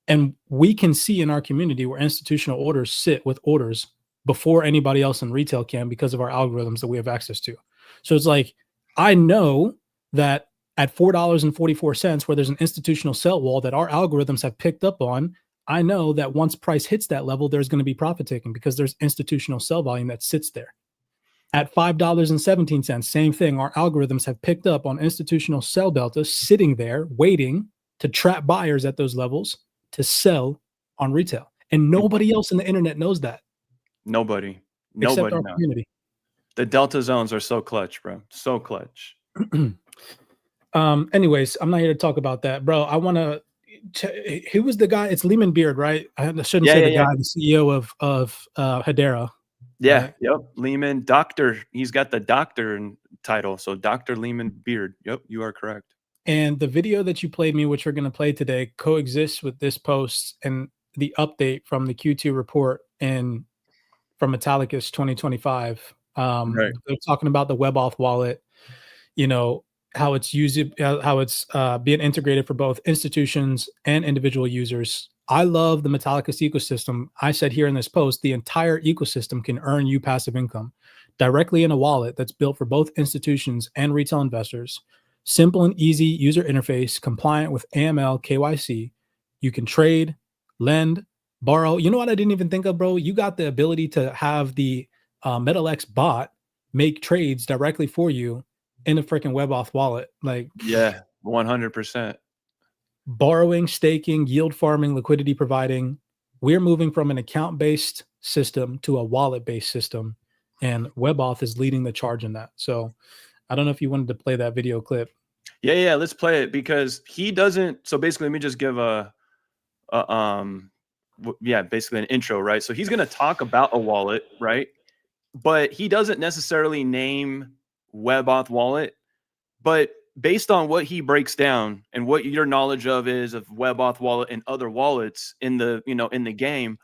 And we can see in our community where institutional orders sit with orders before anybody else in retail can because of our algorithms that we have access to. So it's like, I know that at $4.44, where there's an institutional sell wall that our algorithms have picked up on, I know that once price hits that level, there's going to be profit taking because there's institutional sell volume that sits there. At $5.17, same thing. Our algorithms have picked up on institutional sell delta sitting there waiting to trap buyers at those levels to sell on retail. And nobody else in the internet knows that. Nobody Except our knows. community. The delta zones are so clutch, bro. So clutch. Anyways, I'm not here to talk about that, bro. I want to. Who was the guy? It's Lehman Beard, right? I shouldn't say the guy, the CEO of Hbar. Yeah. Right? Yep. Lehman doctor. He's got the doctor title. So Dr. Lehman Beard. Yep. You are correct. And the video that you played me, which we're going to play today, coexists with this post and the update from the Q2 report from Metallicus 2025. Right. They're talking about the WebAuth wallet, you know, how it's being integrated for both institutions and individual users. I love the Metallicus ecosystem. I said here in this post, the entire ecosystem can earn you passive income directly in a wallet that's built for both institutions and retail investors. Simple and easy user interface, compliant with AML, KYC. You can trade, lend, borrow. You know what I didn't even think of, bro? You got the ability to have the MetalX bot make trades directly for you in a freaking WebAuth wallet. Like, yeah, 100%. Borrowing, staking, yield farming, liquidity providing. We're moving from an account-based system to a wallet-based system, and WebAuth is leading the charge in that. So I don't know if you wanted to play that video clip. Yeah, let's play it, because he doesn't. So basically, let me just give basically an intro, right? So he's going to talk about a wallet, right? But he doesn't necessarily name WebAuth wallet. But based on what he breaks down and what your knowledge of WebAuth wallet and other wallets in the, in the game,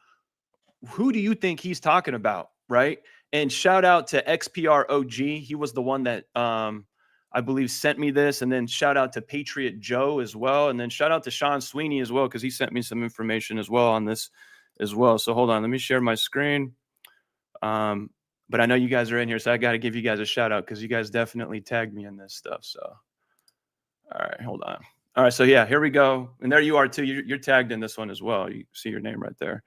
who do you think he's talking about, right? And shout out to XPROG. He was the one that I believe sent me this. And then shout out to Patriot Joe as well. And then shout out to Sean Sweeney as well, because he sent me some information as well on this as well. So hold on, let me share my screen. But I know you guys are in here, so I got to give you guys a shout out, because you guys definitely tagged me in this stuff. So, all right, hold on. All right, so yeah, here we go. And there you are too. You're tagged in this one as well. You see your name right there.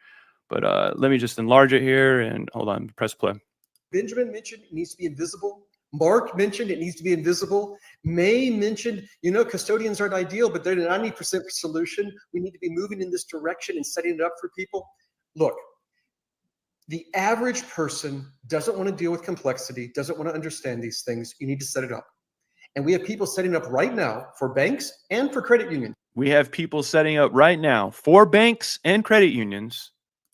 But let me just enlarge it here and hold on, press play. Benjamin mentioned it needs to be invisible. Mark mentioned it needs to be invisible. May mentioned, custodians aren't ideal, but they're a 90% solution. We need to be moving in this direction and setting it up for people. Look, the average person doesn't want to deal with complexity, doesn't want to understand these things. You need to set it up. And we have people setting up right now for banks and for credit unions. We have people setting up right now for banks and credit unions.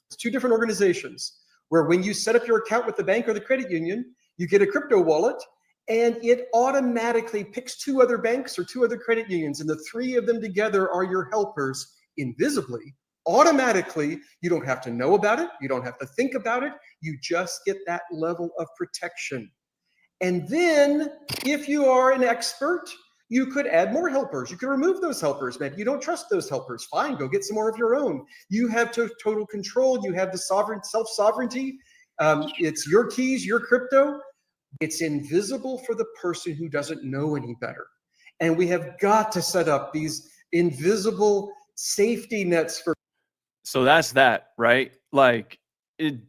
It's two different organizations where when you set up your account with the bank or the credit union, you get a crypto wallet and it automatically picks two other banks or two other credit unions. And the three of them together are your helpers invisibly. Automatically, you don't have to know about it. You don't have to think about it. You just get that level of protection. And then if you are an expert, you could add more helpers. You could remove those helpers. Maybe you don't trust those helpers. Fine, go get some more of your own. You have total control. You have the self-sovereignty. It's your keys, your crypto. It's invisible for the person who doesn't know any better. And we have got to set up these invisible safety nets for. So that's that, right? Like, in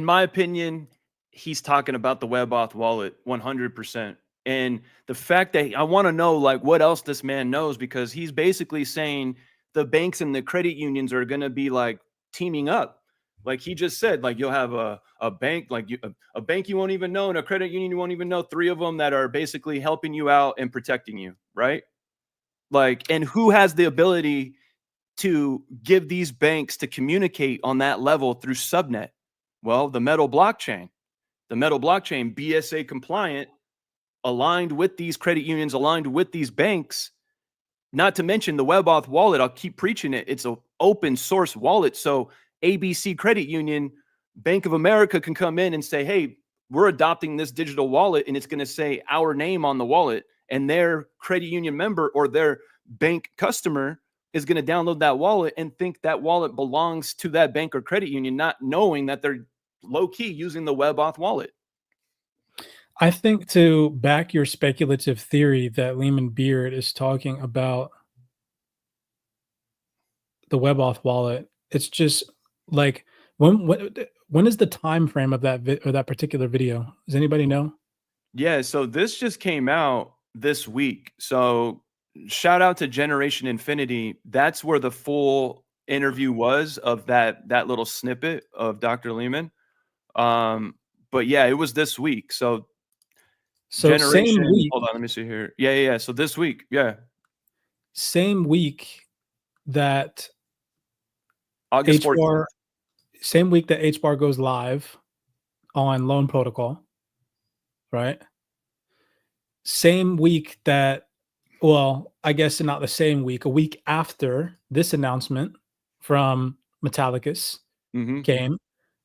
my opinion, he's talking about the WebAuth wallet 100%. And the fact that I want to know, like, what else this man knows, because he's basically saying the banks and the credit unions are going to be like teaming up. Like he just said, like you'll have a bank, like a bank you won't even know, and a credit union you won't even know, three of them that are basically helping you out and protecting you, right? Like, and who has the ability to give these banks to communicate on that level through subnet? Well, the Metal blockchain. The Metal blockchain, BSA compliant, aligned with these credit unions, aligned with these banks. Not to mention the WebAuth wallet. I'll keep preaching it. It's an open source wallet. So ABC Credit Union, Bank of America can come in and say, hey, we're adopting this digital wallet, and it's going to say our name on the wallet, and their credit union member or their bank customer is going to download that wallet and think that wallet belongs to that bank or credit union, not knowing that they're low-key using the WebAuth wallet. I think to back your speculative theory that Lehman Beard is talking about the WebAuth wallet, it's just like when is the time frame of that particular video? Does anybody know? Yeah, so this just came out this week. So shout out to Generation Infinity. That's where the full interview was of that little snippet of Dr. Lehman. But yeah, it was this week. So Generation, same week. Hold on, let me see here. Yeah. So this week, yeah. Same week that August Hbar, 14th. Same week that Hbar goes live on Loan Protocol, right? Same week that, well, I guess not the same week, a week after this announcement from Metallicus came,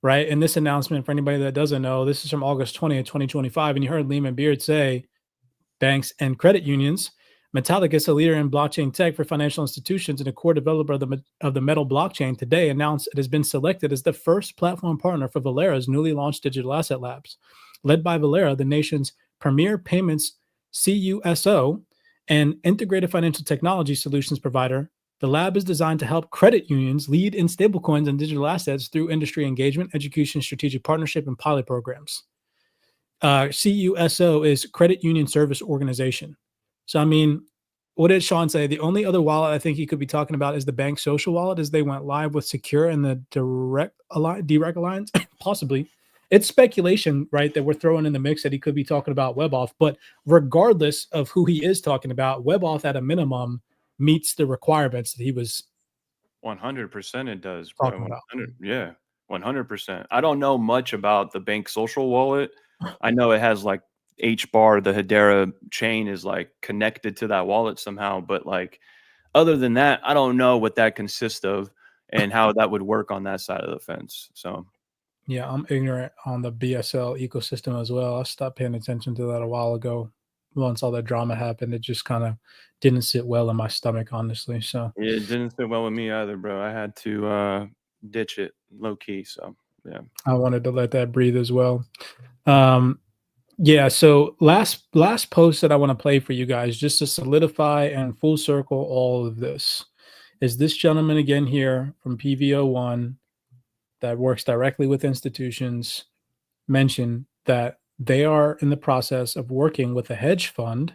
right? And this announcement, for anybody that doesn't know, this is from August 20th, 2025. And you heard Lehman Beard say banks and credit unions Metallic is a leader in blockchain tech for financial institutions and a core developer of the Metal blockchain. Today announced it has been selected as the first platform partner for Valera's newly launched digital asset labs. Led by Valera, the nation's premier payments CUSO and integrated financial technology solutions provider, the lab is designed to help credit unions lead in stablecoins and digital assets through industry engagement, education, strategic partnership, and pilot programs. CUSO is Credit Union Service Organization. So, I mean, what did Sean say? The only other wallet I think he could be talking about is the bank social wallet, as they went live with Secure and the Direct Alliance. Possibly. It's speculation, right, that we're throwing in the mix that he could be talking about WebAuth. But regardless of who he is talking about, WebAuth at a minimum meets the requirements that he was 100% it does, talking bro. about. 100, yeah, 100%. I don't know much about the bank social wallet. I know it has like Hbar, the Hedera chain is like connected to that wallet somehow. But like, other than that, I don't know what that consists of and how that would work on that side of the fence. So Yeah, I'm ignorant on the BSL ecosystem as well. I stopped paying attention to that a while ago. Once all that drama happened, it just kind of didn't sit well in my stomach, honestly. So it didn't sit well with me either, bro. I had to ditch it low key. So yeah. I wanted to let that breathe as well. Yeah, so last post that I want to play for you guys, just to solidify and full circle all of this, is this gentleman again here from PVO1 that works directly with institutions, mentioned that they are in the process of working with a hedge fund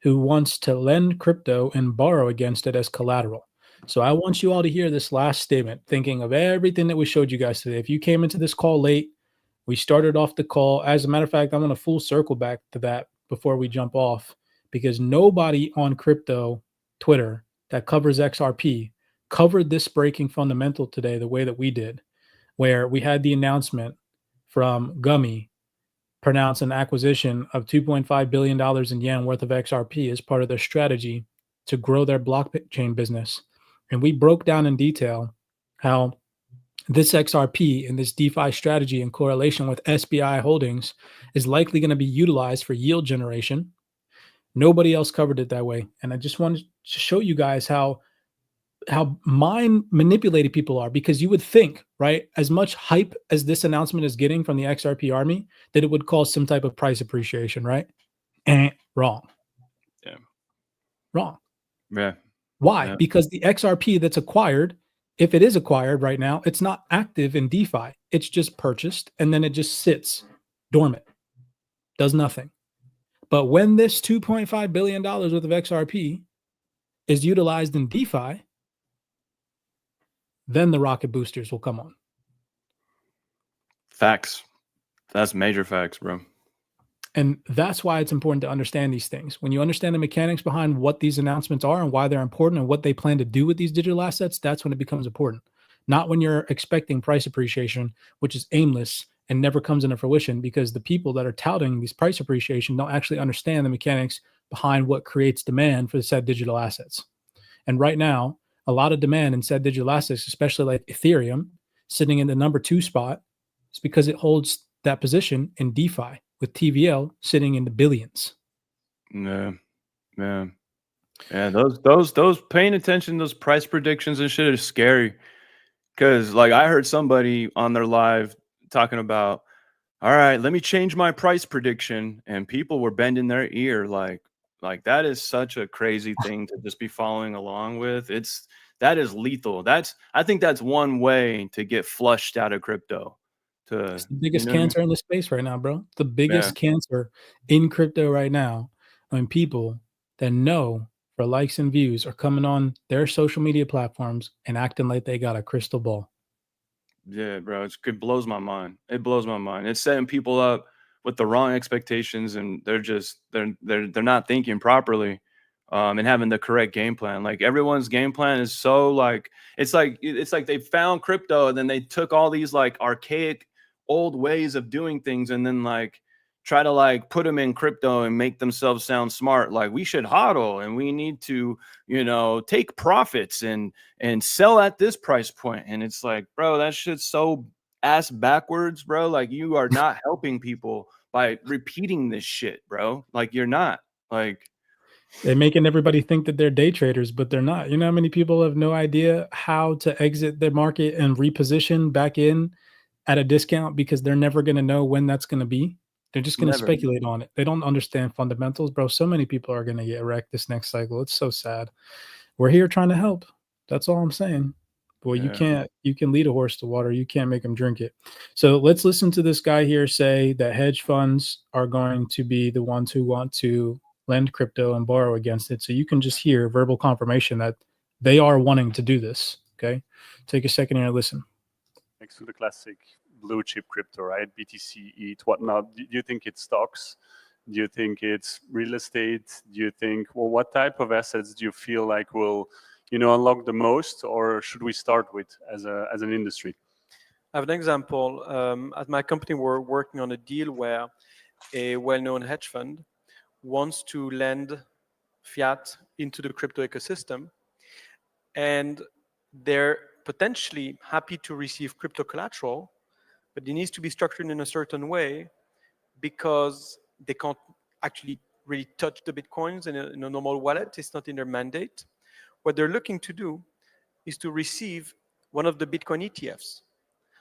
who wants to lend crypto and borrow against it as collateral. So I want you all to hear this last statement, thinking of everything that we showed you guys today. If you came into this call late, we started off the call. As a matter of fact, I'm going to full circle back to that before we jump off, because nobody on crypto Twitter that covers XRP covered this breaking fundamental today the way that we did, where we had the announcement from Gummy pronounce an acquisition of $2.5 billion in yen worth of XRP as part of their strategy to grow their blockchain business. And we broke down in detail how this XRP and this DeFi strategy in correlation with SBI holdings is likely going to be utilized for yield generation. Nobody else covered it that way. And I just wanted to show you guys how mind manipulated people are, because you would think, right, as much hype as this announcement is getting from the XRP army, that it would cause some type of price appreciation, right? Wrong. Yeah. Wrong. Yeah. Why? Yeah. Because the XRP that's acquired, if it is acquired right now, it's not active in DeFi. It's just purchased and then it just sits dormant, does nothing. But when this $2.5 billion worth of XRP is utilized in DeFi, then the rocket boosters will come on. Facts. That's major facts, bro. And that's why it's important to understand these things. When you understand the mechanics behind what these announcements are and why they're important and what they plan to do with these digital assets, that's when it becomes important. Not when you're expecting price appreciation, which is aimless and never comes into fruition, because the people that are touting these price appreciation don't actually understand the mechanics behind what creates demand for the said digital assets. And right now, a lot of demand in said digital assets, especially like Ethereum, sitting in the number 2 spot, is because it holds that position in DeFi, with TVL sitting in the billions. Yeah. Those paying attention, those price predictions and shit is scary. Cause like I heard somebody on their live talking about, all right, let me change my price prediction, and people were bending their ear like that is such a crazy thing to just be following along with. That is lethal. I think that's one way to get flushed out of crypto. It's the biggest cancer in the space right now, bro. The biggest cancer in crypto right now. I mean, people that know for likes and views are coming on their social media platforms and acting like they got a crystal ball. Yeah, bro. It blows my mind. It blows my mind. It's setting people up with the wrong expectations, and they're not thinking properly, and having the correct game plan. Like everyone's game plan is so like it's like they found crypto and then they took all these like archaic old ways of doing things and then like try to like put them in crypto and make themselves sound smart. Like we should hodl and we need to, take profits and sell at this price point. And it's like, bro, that shit's so ass backwards, bro. Like you are not helping people by repeating this shit, bro. Like you're not. Like They're making everybody think that they're day traders, but they're not. You know how many people have no idea how to exit their market and reposition back in at a discount because they're never going to know when that's going to be? They're just going to Never. speculate on it. They don't understand fundamentals, bro. So many people are going to get wrecked this next cycle. It's so sad. We're here trying to help. That's all I'm saying. Boy, you can lead a horse to water. You can't make them drink it. So let's listen to this guy here say that hedge funds are going to be the ones who want to lend crypto and borrow against it. So you can just hear verbal confirmation that they are wanting to do this. Okay. Take a second here and listen. Next to the classic blue chip crypto, right? BTC, ETH, whatnot. Do you think it's stocks? Do you think it's real estate? Do you think, well, what type of assets do you feel like will, unlock the most, or should we start with as an industry? I have an example. At my company, we're working on a deal where a well-known hedge fund wants to lend fiat into the crypto ecosystem, and they're potentially happy to receive crypto collateral, but it needs to be structured in a certain way because they can't actually really touch the Bitcoins in a normal wallet. It's not in their mandate. What they're looking to do is to receive one of the Bitcoin ETFs.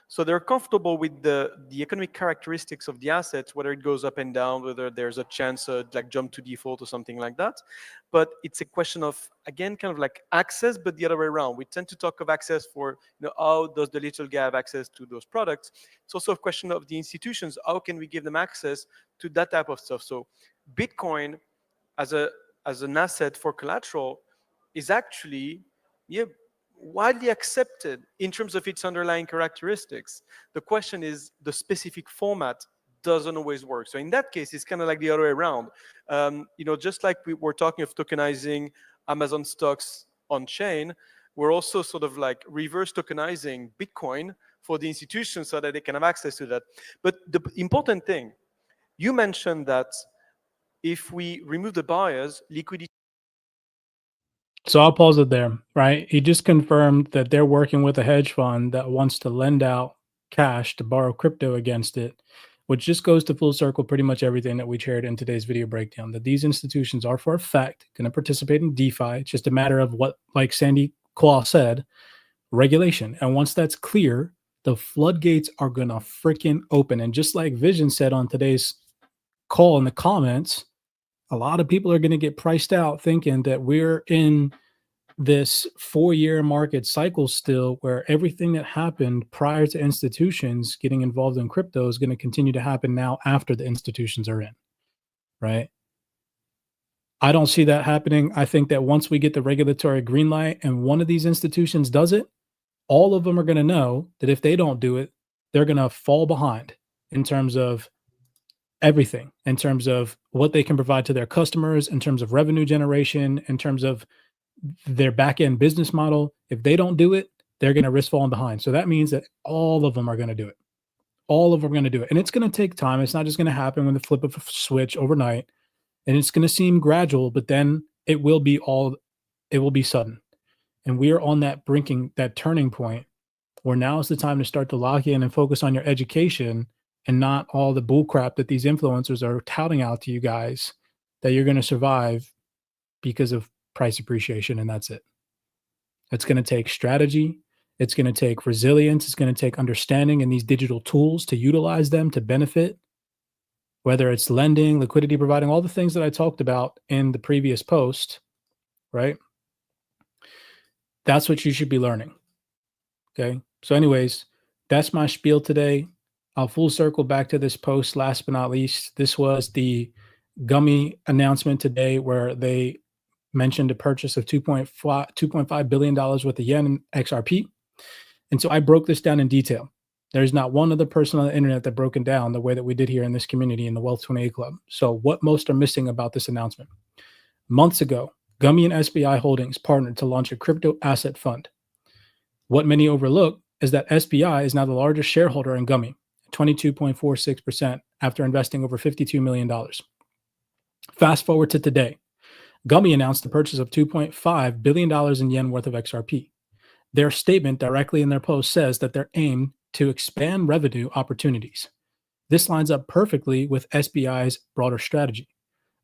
So they're comfortable with the economic characteristics of the assets, whether it goes up and down, whether there's a chance like jump to default or something like that. But it's a question of, again, kind of like access, but the other way around. We tend to talk of access for, how does the little guy have access to those products? It's also a question of the institutions. How can we give them access to that type of stuff? So Bitcoin as an asset for collateral is actually, widely accepted in terms of its underlying characteristics. The question is the specific format doesn't always work. So in that case, it's kind of like the other way around. Just like we were talking of tokenizing Amazon stocks on chain, we're also sort of like reverse tokenizing Bitcoin for the institutions so that they can have access to that. But the important thing, you mentioned that if we remove the buyers, liquidity. So I'll pause it there, right? He just confirmed that they're working with a hedge fund that wants to lend out cash to borrow crypto against it, which just goes to full circle pretty much everything that we shared in today's video breakdown, that these institutions are for a fact going to participate in DeFi. It's just a matter of what, like Sandy Claw said, regulation. And once that's clear, the floodgates are going to freaking open. And just like Vision said on today's call in the comments, a lot of people are going to get priced out thinking that we're in this 4-year market cycle still, where everything that happened prior to institutions getting involved in crypto is going to continue to happen now after the institutions are in, right? I don't see that happening. I think that once we get the regulatory green light and one of these institutions does it, all of them are going to know that if they don't do it, they're going to fall behind in terms of everything, in terms of what they can provide to their customers, in terms of revenue generation, in terms of their back-end business model. If they don't do it, they're going to risk falling behind. So that means that all of them are going to do it. All of them are going to do it. And it's going to take time. It's not just going to happen when the flip of a switch overnight. And it's going to seem gradual, but then it will be sudden. And we are on that turning point where now is the time to start to lock in and focus on your education and not all the bullcrap that these influencers are touting out to you guys that you're going to survive because of price appreciation, and that's it. It's going to take strategy. It's going to take resilience. It's going to take understanding in these digital tools to utilize them to benefit, whether it's lending, liquidity providing, all the things that I talked about in the previous post, right? That's what you should be learning. Okay. So anyways, that's my spiel today. I'll full circle back to this post. Last but not least, this was the Gummy announcement today where they mentioned a purchase of $2.5 billion worth of yen in XRP. And so I broke this down in detail. There's not one other person on the internet that broke it down the way that we did here in this community in the Wealth 28 Club. So what most are missing about this announcement? Months ago, Gummy and SBI Holdings partnered to launch a crypto asset fund. What many overlook is that SBI is now the largest shareholder in Gummy, 22.46% after investing over $52 million. Fast forward to today. Gummy announced the purchase of $2.5 billion in yen worth of XRP. Their statement directly in their post says that they're aimed to expand revenue opportunities. This lines up perfectly with SBI's broader strategy.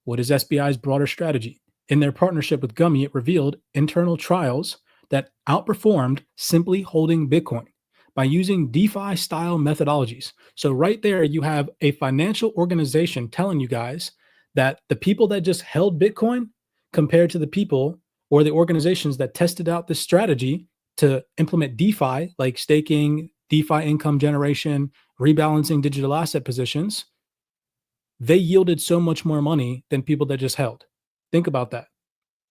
What is SBI's broader strategy? In their partnership with Gummy, it revealed internal trials that outperformed simply holding Bitcoin by using DeFi style methodologies. So, right there, you have a financial organization telling you guys that the people that just held Bitcoin compared to the people or the organizations that tested out this strategy to implement DeFi, like staking, DeFi income generation, rebalancing digital asset positions, they yielded so much more money than people that just held. Think about that.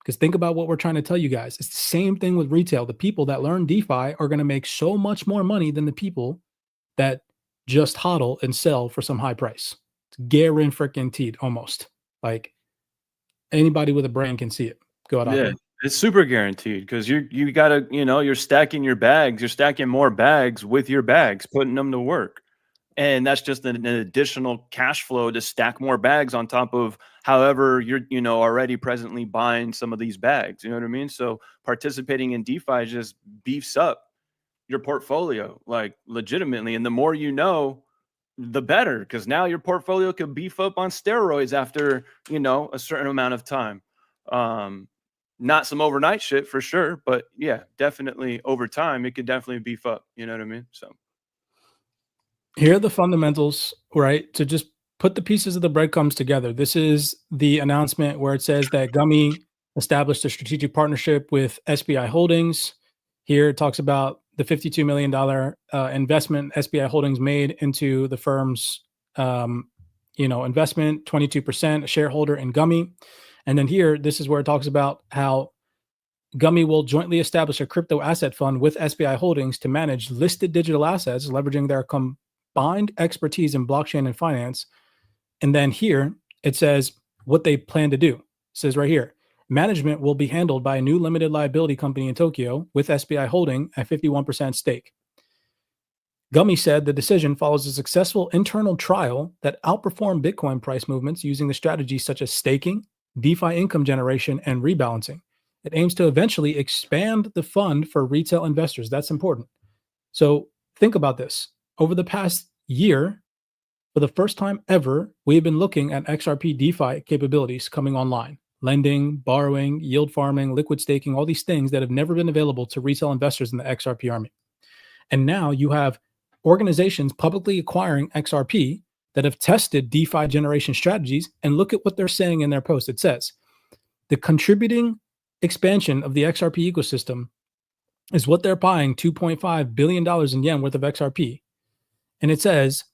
Because think about what we're trying to tell you guys. It's the same thing with retail. The people that learn DeFi are going to make so much more money than the people that just hodl and sell for some high price. It's guaranteed almost. Like anybody with a brain can see it. Go ahead. Yeah, it's super guaranteed because you gotta, you're stacking your bags, you're stacking more bags with your bags, putting them to work. And that's just an additional cash flow to stack more bags on top of however you're, already presently buying some of these bags. You know what I mean? So participating in DeFi just beefs up your portfolio, like legitimately. And the more you know, the better, because now your portfolio could beef up on steroids after, a certain amount of time. Not some overnight shit for sure, but yeah, definitely over time, it could definitely beef up. You know what I mean? So here are the fundamentals, right? To just put the pieces of the breadcrumbs together. This is the announcement where it says that Gummy established a strategic partnership with SBI Holdings. Here it talks about the $52 million investment SBI Holdings made into the firm's investment, 22% shareholder in Gummy. And then here, this is where it talks about how Gummy will jointly establish a crypto asset fund with SBI Holdings to manage listed digital assets, leveraging their combined expertise in blockchain and finance. And then here it says what they plan to do. It says right here, management will be handled by a new limited liability company in Tokyo with SBI holding a 51% stake. Gummy said the decision follows a successful internal trial that outperformed Bitcoin price movements using the strategies such as staking, DeFi income generation, and rebalancing. It aims to eventually expand the fund for retail investors. That's important. So think about this. Over the past year, for the first time ever, we have been looking at XRP DeFi capabilities coming online. Lending, borrowing, yield farming, liquid staking, all these things that have never been available to retail investors in the XRP army. And now you have organizations publicly acquiring XRP that have tested DeFi generation strategies, and look at what they're saying in their post. It says, the contributing expansion of the XRP ecosystem is what they're buying $2.5 billion in yen worth of XRP. And it says,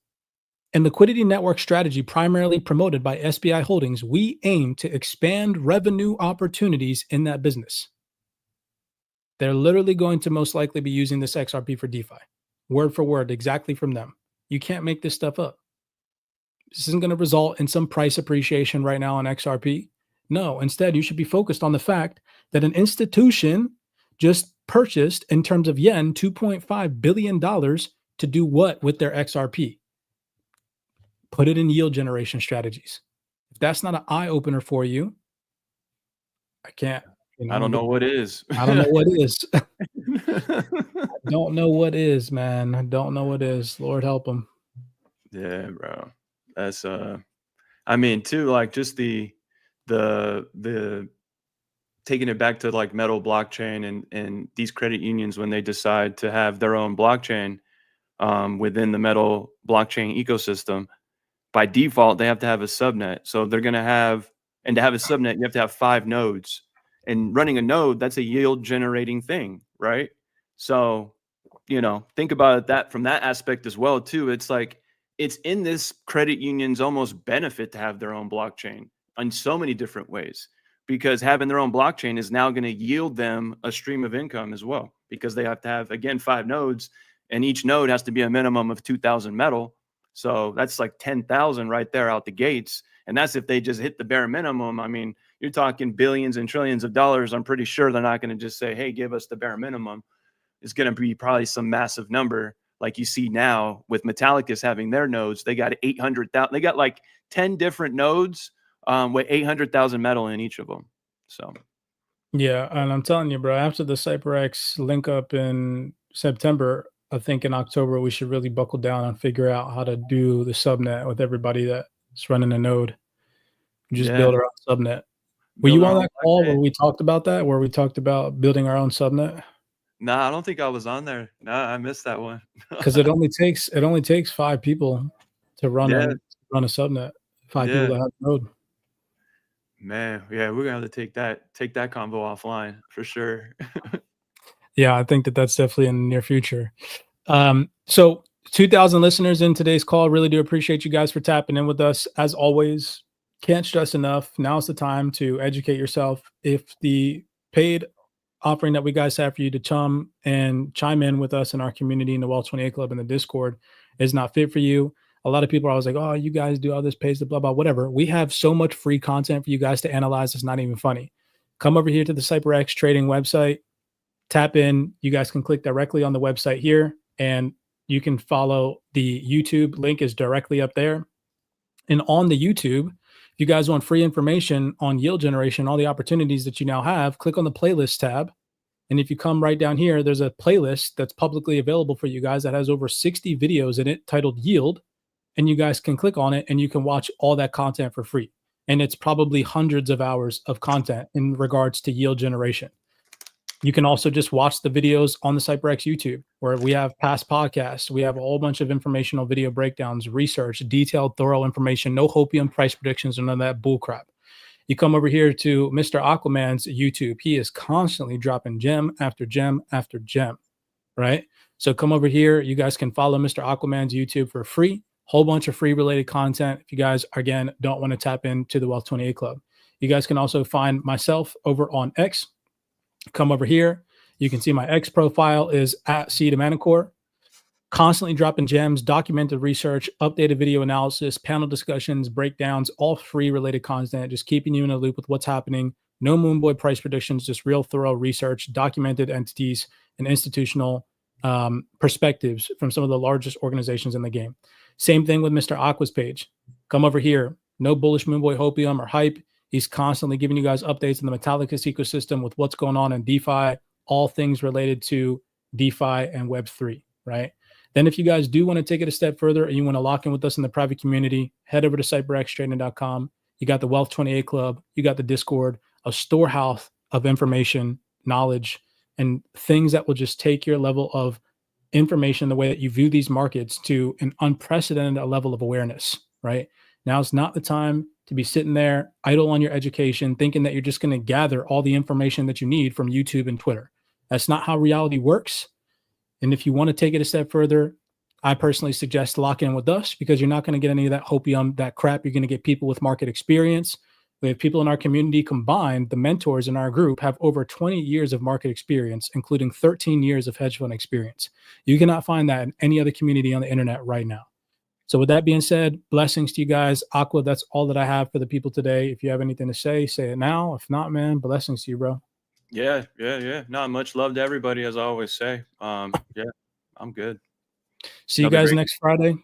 in liquidity network strategy primarily promoted by SBI Holdings, we aim to expand revenue opportunities in that business. They're literally going to most likely be using this XRP for DeFi. Word for word, exactly from them. You can't make this stuff up. This isn't going to result in some price appreciation right now on XRP. No, instead, you should be focused on the fact that an institution just purchased, in terms of yen, $2.5 billion to do what with their XRP? Put it in yield generation strategies. If that's not an eye opener for you, I can't. I don't know what is. I don't know what is. I don't know what is, man. I don't know what is. Lord help them. Yeah, bro. That's I mean, too, like just the taking it back to like metal blockchain and these credit unions when they decide to have their own blockchain within the metal blockchain ecosystem, by default they have to have a subnet. So they're going to have, and to have a subnet you have to have 5 nodes, and running a node, that's a yield generating thing, right? So think about it that from that aspect as well too. It's like it's in this credit union's almost benefit to have their own blockchain in so many different ways, because having their own blockchain is now going to yield them a stream of income as well, because they have to have, again, 5 nodes, and each node has to be a minimum of 2,000 metal. So that's like 10,000 right there out the gates. And that's if they just hit the bare minimum. I mean, you're talking billions and trillions of dollars. I'm pretty sure they're not going to just say, hey, give us the bare minimum. It's going to be probably some massive number, like you see now with Metallicus having their nodes. They got 800,000. They got like 10 different nodes with 800,000 metal in each of them. So, yeah, and I'm telling you, bro, after the CyberX link up in September, I think in October we should really buckle down and figure out how to do the subnet with everybody that's running a node. Just build our own subnet. Were you build our on own that call blockchain. where we talked about that, where we talked about building our own subnet? Nah, I don't think I was on there. Nah, I missed that one. Because it only takes 5 people to run Yeah. a subnet. 5 people Yeah. that have node. Man, yeah, we're gonna have to take that convo offline for sure. Yeah, I think that's definitely in the near future. So 2,000 listeners in today's call. Really do appreciate you guys for tapping in with us. As always, can't stress enough. Now's the time to educate yourself. If the paid offering that we guys have for you to chime in with us in our community in the Wealth 28 Club and the Discord is not fit for you. A lot of people are always like, oh, you guys do all this pays the blah, blah, whatever. We have so much free content for you guys to analyze. It's not even funny. Come over here to the CyberX trading website, tap in. You guys can click directly on the website here, and you can follow the YouTube link is directly up there. And on the YouTube, if you guys want free information on yield generation, all the opportunities that you now have, click on the playlist tab. And if you come right down here, there's a playlist that's publicly available for you guys that has over 60 videos in it titled Yield. And you guys can click on it and you can watch all that content for free. And it's probably hundreds of hours of content in regards to yield generation. You can also just watch the videos on the CyberX YouTube, where we have past podcasts. We have a whole bunch of informational video breakdowns, research, detailed, thorough information, no hopium price predictions, or none of that bullcrap. You come over here to Mr. Aquaman's YouTube. He is constantly dropping gem after gem after gem, right? So come over here. You guys can follow Mr. Aquaman's YouTube for free. Whole bunch of free related content. If you guys, again, don't want to tap into the Wealth 28 Club, you guys can also find myself over on X. Come over here. You can see my X profile is at @CDomanicore. Constantly dropping gems, documented research, updated video analysis, panel discussions, breakdowns, all free related content, just keeping you in a loop with what's happening. No Moonboy price predictions, just real thorough research, documented entities, and institutional perspectives from some of the largest organizations in the game. Same thing with Mr. Aqua's page. Come over here. No bullish Moonboy hopium or hype. He's constantly giving you guys updates in the Metallicus ecosystem with what's going on in DeFi, all things related to DeFi and Web3, right? Then if you guys do want to take it a step further and you want to lock in with us in the private community, head over to cyberxtrading.com. You got the Wealth 28 Club. You got the Discord, a storehouse of information, knowledge, and things that will just take your level of information, the way that you view these markets, to an unprecedented level of awareness, right? Now is not the time to be sitting there idle on your education, thinking that you're just going to gather all the information that you need from YouTube and Twitter. That's not how reality works. And if you want to take it a step further, I personally suggest locking in with us, because you're not going to get any of that hopium, that crap. You're going to get people with market experience. We have people in our community combined. The mentors in our group have over 20 years of market experience, including 13 years of hedge fund experience. You cannot find that in any other community on the internet right now. So with that being said, blessings to you guys. Aqua, that's all that I have for the people today. If you have anything to say it now. If not, man, blessings to you, bro. Yeah. Not much love to everybody, as I always say. Yeah, I'm good. See you guys next Friday.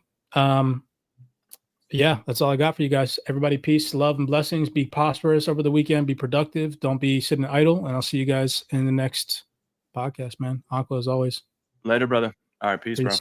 Yeah, that's all I got for you guys. Everybody, peace, love, and blessings. Be prosperous over the weekend. Be productive. Don't be sitting idle. And I'll see you guys in the next podcast, man. Aqua, as always. Later, brother. All right, peace. Bro.